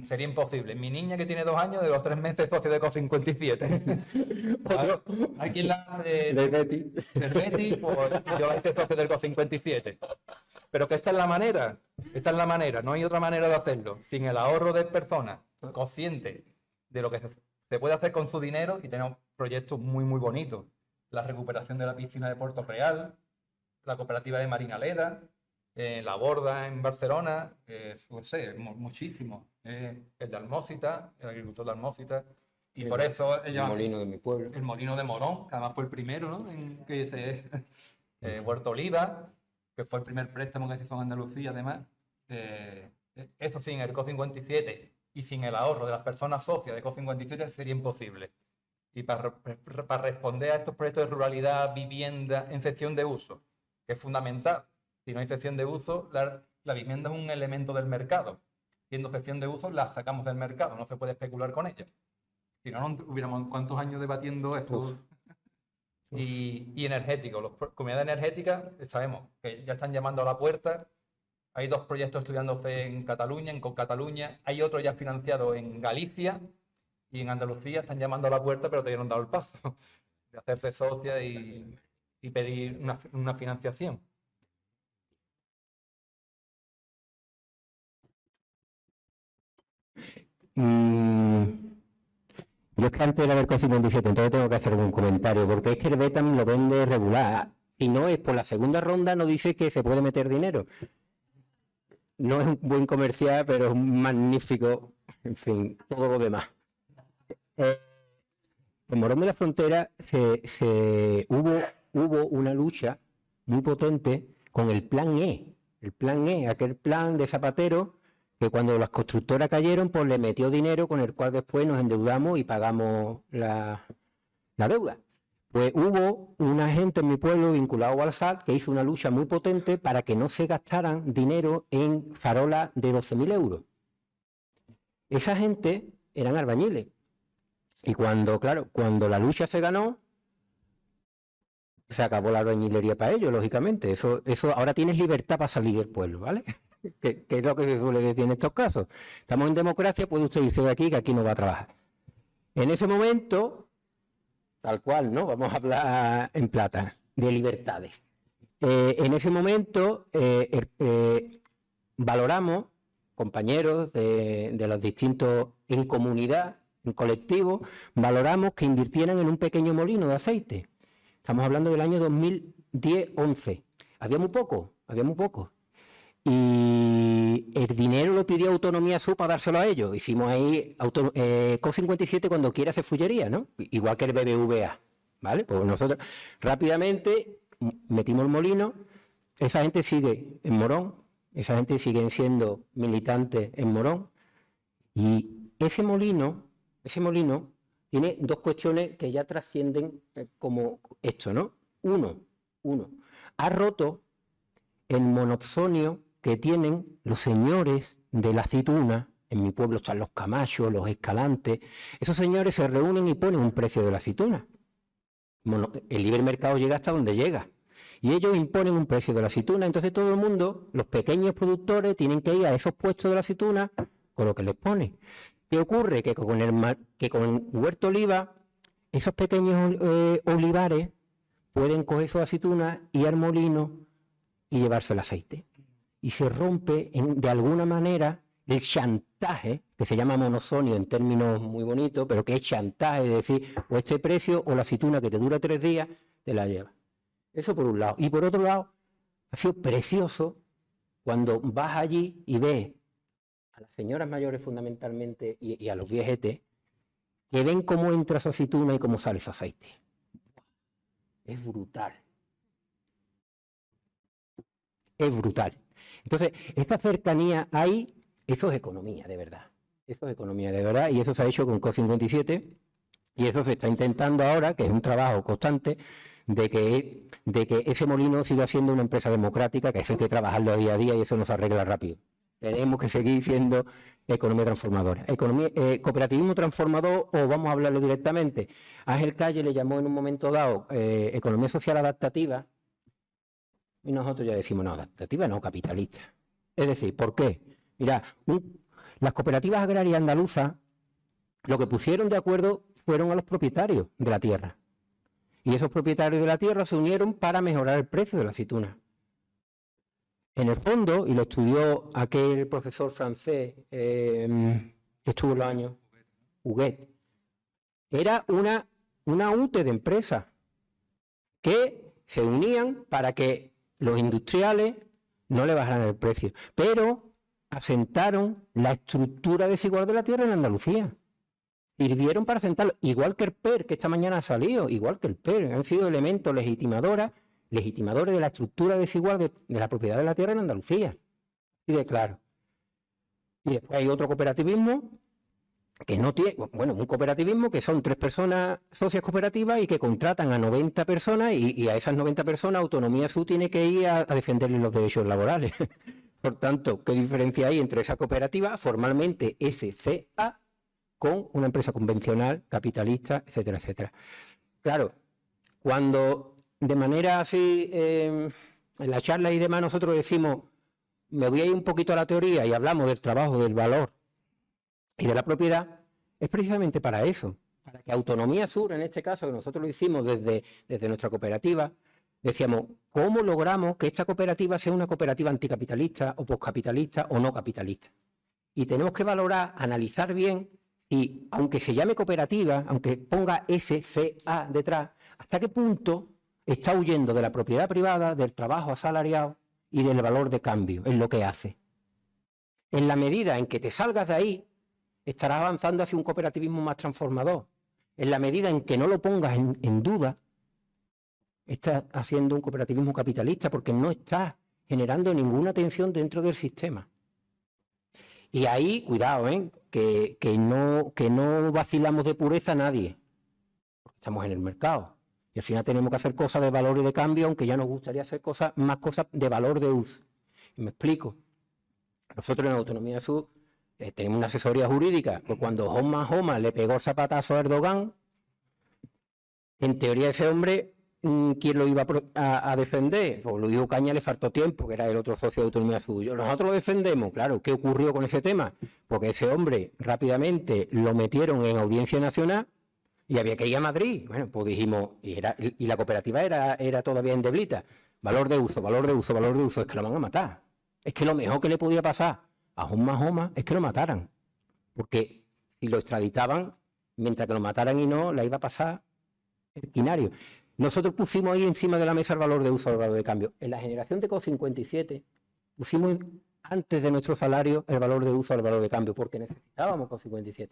sería imposible. Mi niña que tiene 2 años, de los 3 meses socio de COP57. ¿Vale? Aquí en la del Betis, pues yo la hice socio del COP57. Pero que esta es la manera, no hay otra manera de hacerlo. Sin el ahorro de personas conscientes de lo que se puede hacer con su dinero, y tenemos proyectos muy, muy bonitos. La recuperación de la piscina de Puerto Real, la cooperativa de Marinaleda, la Borda en Barcelona, no sé, muchísimo. El de Almócita, el agricultor de Almócita. Y por eso el molino de mi pueblo. El molino de Morón, que además fue el primero, ¿no? Que dice Huerto Oliva, que fue el primer préstamo que se hizo en Andalucía, además. Eso sin el COP57 y sin el ahorro de las personas socias de COP57 sería imposible. Y para responder a estos proyectos de ruralidad, vivienda en cesión de uso, que es fundamental. Si no hay cesión de uso, la vivienda es un elemento del mercado. Siendo cesión de uso, la sacamos del mercado, no se puede especular con ella. Si no, no hubiéramos cuántos años debatiendo esto. Y energético, las comunidades energéticas, sabemos que ya están llamando a la puerta. Hay 2 proyectos estudiándose en Cataluña, con Cataluña. Hay otro ya financiado en Galicia. Y en Andalucía están llamando a la puerta, pero todavía no han dado el paso de hacerse socia y pedir una financiación. Yo es que antes era del COP57, entonces tengo que hacer un comentario, porque es que el Betam lo vende regular. Si no es por la segunda ronda, no dice que se puede meter dinero. No es un buen comercial, pero es un magnífico, en fin, todo lo demás. En Morón de la Frontera hubo una lucha muy potente con el Plan E. El Plan E, aquel plan de Zapatero, que cuando las constructoras cayeron, pues le metió dinero con el cual después nos endeudamos y pagamos la deuda. Pues hubo una gente en mi pueblo vinculado al SAT que hizo una lucha muy potente para que no se gastaran dinero en farolas de 12.000 euros. Esa gente eran albañiles. Y cuando la lucha se ganó, se acabó la albañilería para ellos, lógicamente. Eso ahora tienes libertad para salir del pueblo, ¿vale? que es lo que se suele decir en estos casos. Estamos en democracia, puede usted irse de aquí, que aquí no va a trabajar. En ese momento, tal cual, ¿no? Vamos a hablar en plata, de libertades. En ese momento valoramos, compañeros de los distintos, en comunidad, en colectivo, valoramos que invirtieran en un pequeño molino de aceite. Estamos hablando del año 2010-11. Había muy poco. Y el dinero lo pidió Autonomía Sur para dárselo a ellos. Hicimos ahí COP57 cuando quiera hacer fullería, ¿no? Igual que el BBVA, ¿vale? Pues nosotros rápidamente metimos el molino. Esa gente sigue en Morón, esa gente sigue siendo militantes en Morón. Y ese molino tiene 2 cuestiones que ya trascienden como esto, ¿no? Uno, ha roto el monopsonio que tienen los señores de la aceituna. En mi pueblo están los Camachos, los Escalantes. Esos señores se reúnen y ponen un precio de la aceituna. El libre mercado llega hasta donde llega. Y ellos imponen un precio de la aceituna. Entonces todo el mundo, los pequeños productores, tienen que ir a esos puestos de la aceituna con lo que les pone. ¿Qué ocurre? Que con Huerto Oliva, esos pequeños olivares pueden coger su aceituna, ir al molino y llevarse el aceite. y se rompe de alguna manera el chantaje, que se llama monosonio en términos muy bonitos, pero que es chantaje, es decir, o este precio o la aceituna que te dura 3 días, te la llevas. Eso por un lado. Y por otro lado, ha sido precioso cuando vas allí y ves a las señoras mayores fundamentalmente y a los viejetes, que ven cómo entra su aceituna y cómo sale su aceite. Es brutal. Es brutal. Entonces, esta cercanía ahí, eso es economía de verdad. Eso es economía de verdad y eso se ha hecho con COP57 y eso se está intentando ahora, que es un trabajo constante, de que ese molino siga siendo una empresa democrática, que eso hay que trabajarlo día a día y eso no se arregla rápido. Tenemos que seguir siendo economía transformadora. Cooperativismo transformador, o vamos a hablarlo directamente. Ángel Calle le llamó en un momento dado economía social adaptativa y nosotros ya decimos, no, adaptativa no, capitalista. Es decir, ¿por qué? Mira, las cooperativas agrarias andaluzas lo que pusieron de acuerdo fueron a los propietarios de la tierra. Y esos propietarios de la tierra se unieron para mejorar el precio de la aceituna. En el fondo, y lo estudió aquel profesor francés que estuvo en los años, Huguet, era una UTE de empresas que se unían para que los industriales no le bajaran el precio, pero asentaron la estructura desigual de la tierra en Andalucía. Sirvieron para asentarlo, igual que el PER, que esta mañana ha salido, igual que el PER, han sido elementos legitimadores de la estructura desigual de la propiedad de la tierra en Andalucía. Y de claro. Y después hay otro cooperativismo que no tiene, bueno, un cooperativismo que son 3 personas socias cooperativas y que contratan a 90 personas y a esas 90 personas Autonomía Sur tiene que ir a defenderles los derechos laborales. Por tanto, ¿qué diferencia hay entre esa cooperativa, formalmente SCA, con una empresa convencional, capitalista, etcétera, etcétera? Claro, cuando de manera así, en la charla y demás, nosotros decimos, me voy a ir un poquito a la teoría y hablamos del trabajo, del valor y de la propiedad, es precisamente para eso, para que Autonomía Sur, en este caso, que nosotros lo hicimos desde nuestra cooperativa, decíamos, ¿cómo logramos que esta cooperativa sea una cooperativa anticapitalista o poscapitalista o no capitalista? Y tenemos que valorar, analizar bien, y aunque se llame cooperativa, aunque ponga SCA detrás, ¿hasta qué punto está huyendo de la propiedad privada, del trabajo asalariado y del valor de cambio en lo que hace? En la medida en que te salgas de ahí, estarás avanzando hacia un cooperativismo más transformador. En la medida en que no lo pongas en duda, estás haciendo un cooperativismo capitalista porque no estás generando ninguna tensión dentro del sistema. Y ahí, cuidado, que no vacilamos de pureza a nadie. Estamos en el mercado. Y al final tenemos que hacer cosas de valor y de cambio, aunque ya nos gustaría hacer más cosas de valor de uso. Y me explico. Nosotros en Autonomía Sur tenemos una asesoría jurídica, pues cuando Homa le pegó el zapatazo a Erdogan, en teoría ese hombre, ¿quién lo iba a defender? Pues Luis Ocaña le faltó tiempo, que era el otro socio de Autonomía Sur. Nosotros lo defendemos, claro. ¿Qué ocurrió con ese tema? Porque ese hombre rápidamente lo metieron en Audiencia Nacional y había que ir a Madrid. Bueno, pues dijimos, y la cooperativa era todavía endeblita. Valor de uso, valor de uso, valor de uso. Es que lo van a matar. Es que lo mejor que le podía pasar a Homa es que lo mataran. Porque si lo extraditaban, mientras que lo mataran y no, la iba a pasar el quinario. Nosotros pusimos ahí encima de la mesa el valor de uso, el valor de cambio. En la generación de COP57 pusimos antes de nuestro salario el valor de uso, el valor de cambio, porque necesitábamos COP57.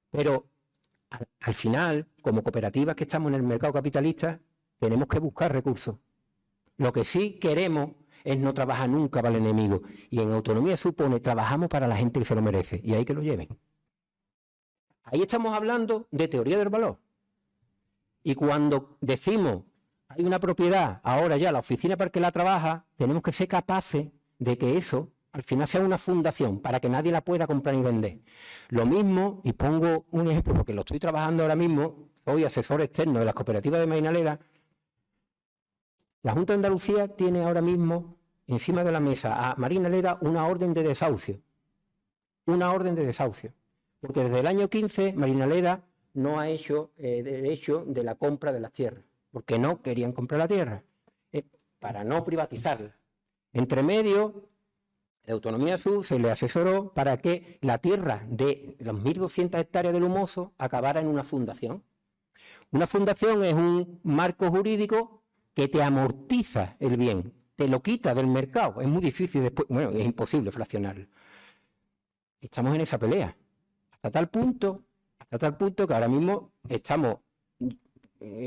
Pero al final, como cooperativas que estamos en el mercado capitalista, tenemos que buscar recursos. Lo que sí queremos es no trabajar nunca para el enemigo. Y en Autonomía supone trabajamos para la gente que se lo merece. Y ahí que lo lleven. Ahí estamos hablando de teoría del valor. Y cuando decimos, hay una propiedad, ahora ya la oficina para que la trabaja, tenemos que ser capaces de que eso al final sea una fundación para que nadie la pueda comprar ni vender. Lo mismo, y pongo un ejemplo porque lo estoy trabajando ahora mismo, soy asesor externo de las cooperativas de Marinaleda. La Junta de Andalucía tiene ahora mismo encima de la mesa a Marinaleda una orden de desahucio. Una orden de desahucio. Porque desde el año 15 Marinaleda no ha hecho derecho de la compra de las tierras, porque no querían comprar la tierra, para no privatizarla. Entre medio, de Autonomía Sur se le asesoró para que la tierra de las 1.200 hectáreas del Humoso acabara en una fundación. Una fundación es un marco jurídico que te amortiza el bien, te lo quita del mercado. Es muy difícil después, bueno, es imposible fraccionarlo. Estamos en esa pelea. Hasta tal punto que ahora mismo estamos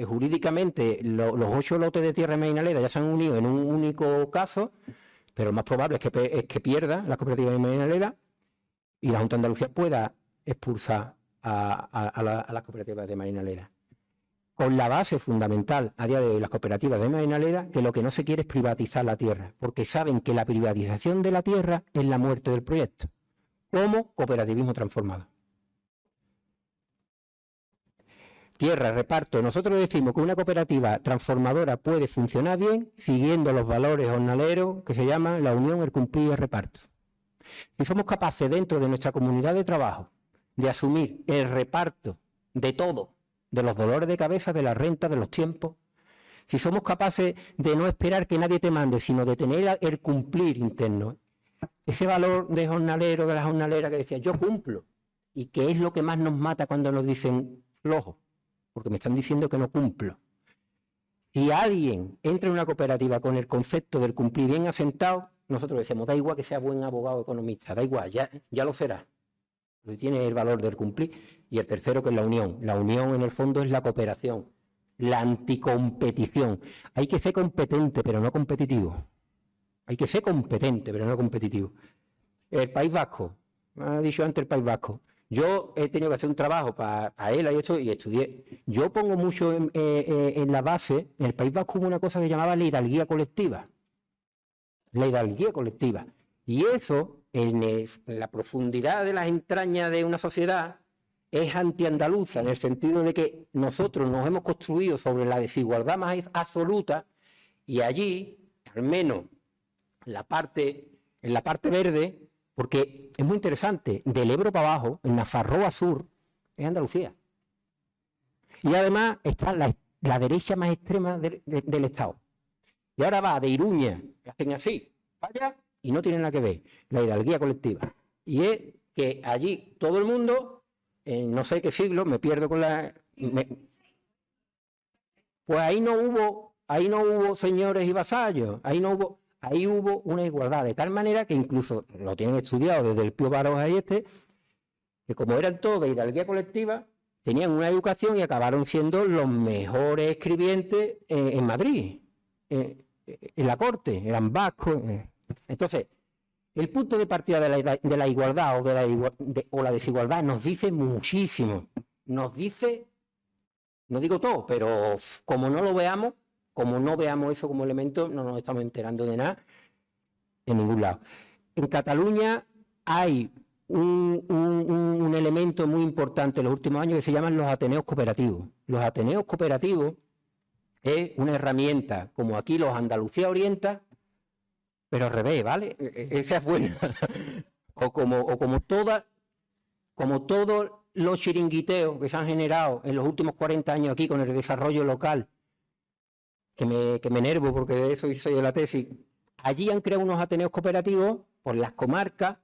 jurídicamente, los 8 lotes de tierra de Medinaleda ya se han unido en un único caso, pero lo más probable es que pierda la cooperativa de Medinaleda y la Junta de Andalucía pueda expulsar a las cooperativas de Medinaleda. Con la base fundamental a día de hoy las cooperativas de Medinaleda, que lo que no se quiere es privatizar la tierra, porque saben que la privatización de la tierra es la muerte del proyecto, como cooperativismo transformado. Tierra, reparto. Nosotros decimos que una cooperativa transformadora puede funcionar bien siguiendo los valores jornaleros que se llaman la unión, el cumplir y el reparto. Si somos capaces dentro de nuestra comunidad de trabajo de asumir el reparto de todo, de los dolores de cabeza, de la renta, de los tiempos, si somos capaces de no esperar que nadie te mande, sino de tener el cumplir interno, ese valor de jornalero, de la jornalera que decía yo cumplo, y que es lo que más nos mata cuando nos dicen flojo, porque me están diciendo que no cumplo. Si alguien entra en una cooperativa con el concepto del cumplir bien asentado, nosotros decimos, da igual que sea buen abogado o economista, da igual, ya lo será. Porque tiene el valor del cumplir. Y el tercero, que es la unión. La unión, en el fondo, es la cooperación, la anticompetición. Hay que ser competente, pero no competitivo. Hay que ser competente, pero no competitivo. El País Vasco, me ha dicho antes el País Vasco. Yo he tenido que hacer un trabajo para él y estudié. Yo pongo mucho en la base, en el País Vasco hubo una cosa que llamaba la hidalguía colectiva. La hidalguía colectiva. Y eso, en la profundidad de las entrañas de una sociedad, es antiandaluza, en el sentido de que nosotros nos hemos construido sobre la desigualdad más absoluta y allí, al menos en la parte verde, porque es muy interesante, del Ebro para abajo, en Nafarroa Sur, es Andalucía. Y además está la derecha más extrema del Estado. Y ahora va de Iruña, que hacen así, para allá, y no tienen nada que ver, la hidalguía colectiva. Y es que allí todo el mundo, en no sé qué siglo, me pierdo con la... pues ahí no hubo señores y vasallos, ahí hubo una igualdad, de tal manera que incluso lo tienen estudiado desde el Pío Baroja y que como eran todos de hidalguía colectiva, tenían una educación y acabaron siendo los mejores escribientes en Madrid, en la corte, eran vascos. Entonces, el punto de partida de la igualdad o la desigualdad nos dice muchísimo. Nos dice, no digo todo, pero como no lo veamos, como no veamos eso como elemento, no nos estamos enterando de nada en ningún lado. En Cataluña hay un elemento muy importante en los últimos años que se llaman los ateneos cooperativos. Los ateneos cooperativos es una herramienta, como aquí los Andalucía Orienta, pero al revés, ¿vale? Esa es buena. o como todos los chiringuiteos que se han generado en los últimos 40 años aquí con el desarrollo local, que me enervo porque de eso hice de la tesis, allí han creado unos ateneos cooperativos por las comarcas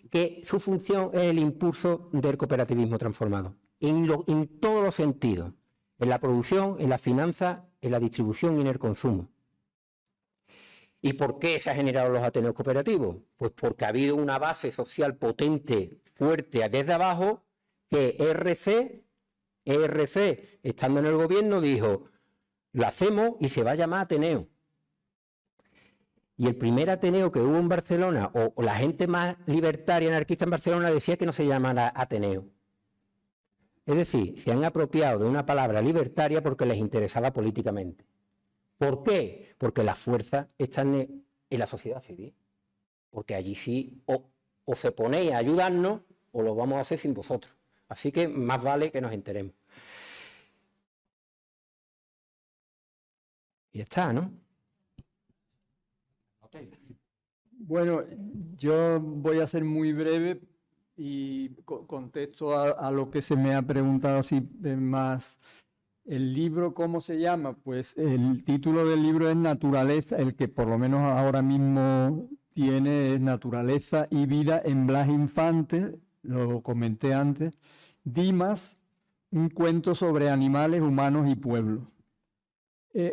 que su función es el impulso del cooperativismo transformado, en todos los sentidos, en la producción, en la finanza, en la distribución y en el consumo. ¿Y por qué se han generado los ateneos cooperativos? Pues porque ha habido una base social potente, fuerte, desde abajo, que ERC, estando en el gobierno, dijo, lo hacemos y se va a llamar Ateneo. Y el primer Ateneo que hubo en Barcelona, o la gente más libertaria anarquista en Barcelona, decía que no se llamara Ateneo. Es decir, se han apropiado de una palabra libertaria porque les interesaba políticamente. ¿Por qué? Porque las fuerzas están en la sociedad civil. Porque allí sí o se ponéis a ayudarnos o lo vamos a hacer sin vosotros. Así que más vale que nos enteremos. Y ya está, ¿no? Bueno, yo voy a ser muy breve y contesto a lo que se me ha preguntado así más. El libro, ¿cómo se llama? Pues el título del libro es Naturaleza, el que por lo menos ahora mismo tiene naturaleza y vida en Blas Infante, lo comenté antes, Dimas, un cuento sobre animales, humanos y pueblos.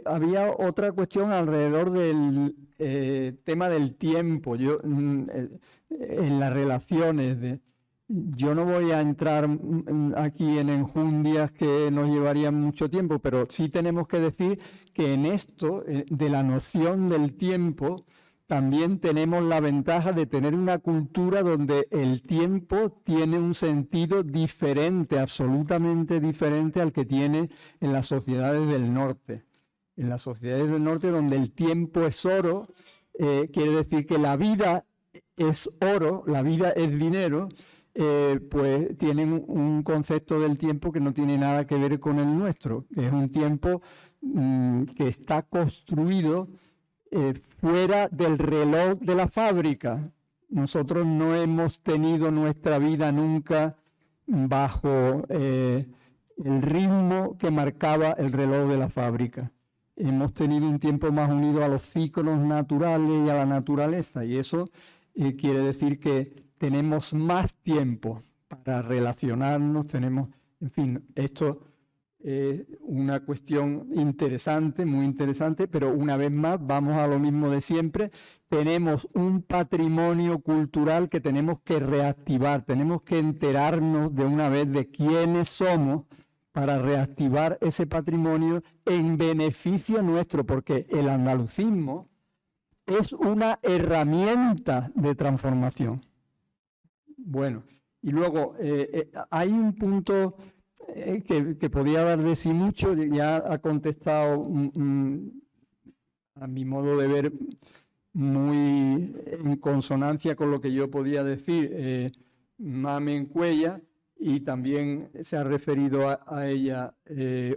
Había otra cuestión alrededor del tema del tiempo, en las relaciones. Yo no voy a entrar aquí en enjundias que nos llevarían mucho tiempo, pero sí tenemos que decir que en esto, de la noción del tiempo, también tenemos la ventaja de tener una cultura donde el tiempo tiene un sentido diferente, absolutamente diferente al que tiene en las sociedades del norte. En las sociedades del norte, donde el tiempo es oro, quiere decir que la vida es oro, la vida es dinero, pues tienen un concepto del tiempo que no tiene nada que ver con el nuestro, que es un tiempo que está construido fuera del reloj de la fábrica. Nosotros no hemos tenido nuestra vida nunca bajo el ritmo que marcaba el reloj de la fábrica. Hemos tenido un tiempo más unido a los ciclos naturales y a la naturaleza, y eso quiere decir que tenemos más tiempo para relacionarnos, en fin, esto es una cuestión interesante, muy interesante, pero una vez más vamos a lo mismo de siempre. Tenemos un patrimonio cultural que tenemos que reactivar, tenemos que enterarnos de una vez de quiénes somos para reactivar ese patrimonio en beneficio nuestro, porque el andalucismo es una herramienta de transformación. Bueno, y luego hay un punto que podía dar de sí mucho, ya ha contestado a mi modo de ver muy en consonancia con lo que yo podía decir Mamen Cuellar, y también se ha referido a ella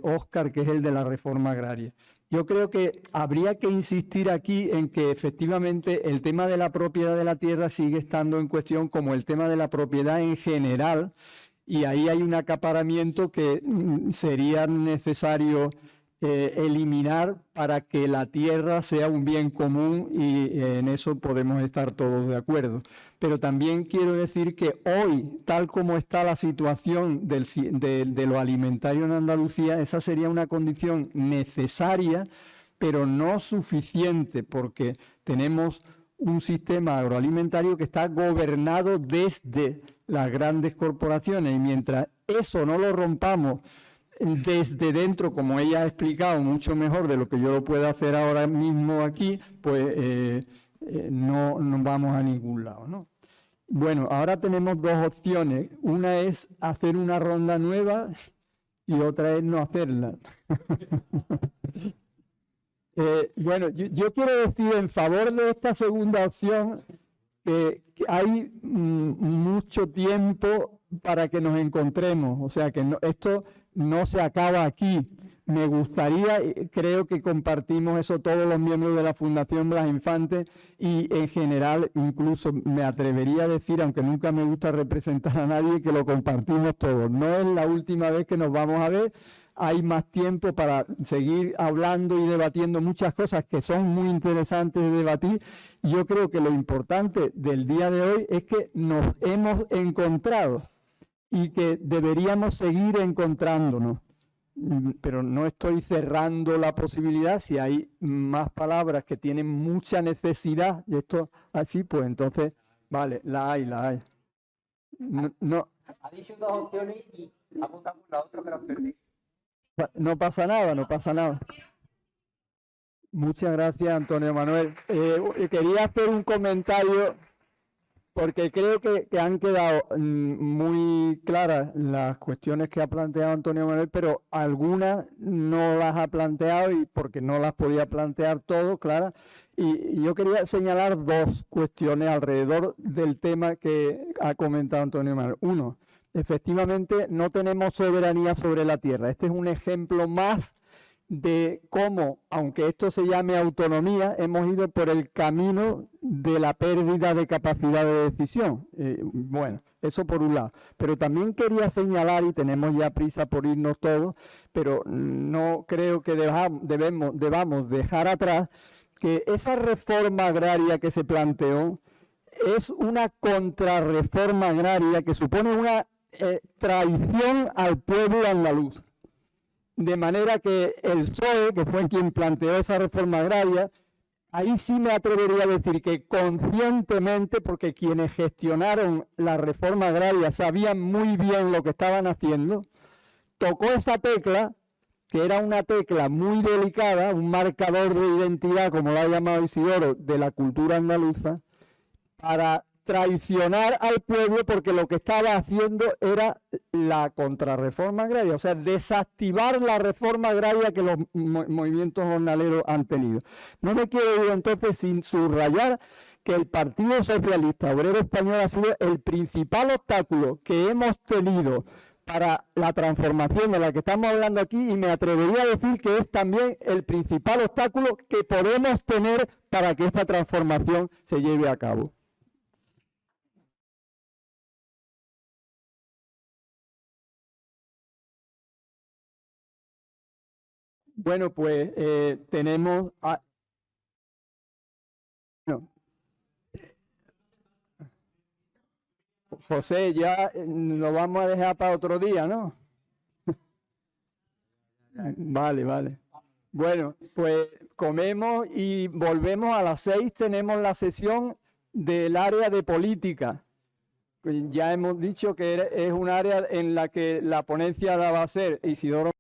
Óscar, que es el de la reforma agraria. Yo creo que habría que insistir aquí en que efectivamente el tema de la propiedad de la tierra sigue estando en cuestión, como el tema de la propiedad en general, y ahí hay un acaparamiento que sería necesario eliminar para que la tierra sea un bien común, y en eso podemos estar todos de acuerdo. Pero también quiero decir que hoy, tal como está la situación de lo alimentario en Andalucía, esa sería una condición necesaria, pero no suficiente, porque tenemos un sistema agroalimentario que está gobernado desde las grandes corporaciones, y mientras eso no lo rompamos desde dentro, como ella ha explicado mucho mejor de lo que yo lo puedo hacer ahora mismo aquí, pues no vamos a ningún lado, ¿no? Bueno, ahora tenemos dos opciones. Una es hacer una ronda nueva y otra es no hacerla. Bueno, yo quiero decir en favor de esta segunda opción que hay mucho tiempo para que nos encontremos, o sea que esto no se acaba aquí. Me gustaría, creo que compartimos eso todos los miembros de la Fundación Blas Infante, y en general incluso me atrevería a decir, aunque nunca me gusta representar a nadie, que lo compartimos todos. No es la última vez que nos vamos a ver, hay más tiempo para seguir hablando y debatiendo muchas cosas que son muy interesantes de debatir. Yo creo que lo importante del día de hoy es que nos hemos encontrado y que deberíamos seguir encontrándonos. Pero no estoy cerrando la posibilidad. Si hay más palabras que tienen mucha necesidad de esto así, pues entonces, vale, la hay. No. Ha dicho dos opciones y ha votado por la otra, pero perdí. No pasa nada. Muchas gracias, Antonio Manuel. Quería hacer un comentario porque creo que han quedado muy claras las cuestiones que ha planteado Antonio Manuel, pero algunas no las ha planteado y porque no las podía plantear todo, claro. Y yo quería señalar dos cuestiones alrededor del tema que ha comentado Antonio Manuel. Uno, efectivamente no tenemos soberanía sobre la tierra. Este es un ejemplo más de cómo, aunque esto se llame autonomía, hemos ido por el camino de la pérdida de capacidad de decisión. Bueno, eso por un lado. Pero también quería señalar, y tenemos ya prisa por irnos todos, pero no creo que debamos dejar atrás que esa reforma agraria que se planteó es una contrarreforma agraria que supone una traición al pueblo andaluz. De manera que el PSOE, que fue quien planteó esa reforma agraria, ahí sí me atrevería a decir que conscientemente, porque quienes gestionaron la reforma agraria sabían muy bien lo que estaban haciendo, tocó esa tecla, que era una tecla muy delicada, un marcador de identidad, como lo ha llamado Isidoro, de la cultura andaluza, para traicionar al pueblo, porque lo que estaba haciendo era la contrarreforma agraria, o sea, desactivar la reforma agraria que los movimientos jornaleros han tenido. No me quiero ir entonces sin subrayar que el Partido Socialista Obrero Español ha sido el principal obstáculo que hemos tenido para la transformación de la que estamos hablando aquí, y me atrevería a decir que es también el principal obstáculo que podemos tener para que esta transformación se lleve a cabo. Bueno, pues tenemos... José, ya lo vamos a dejar para otro día, ¿no? Vale. Bueno, pues comemos y volvemos a las 6. Tenemos la sesión del área de política. Ya hemos dicho que es un área en la que la ponencia la va a hacer Isidoro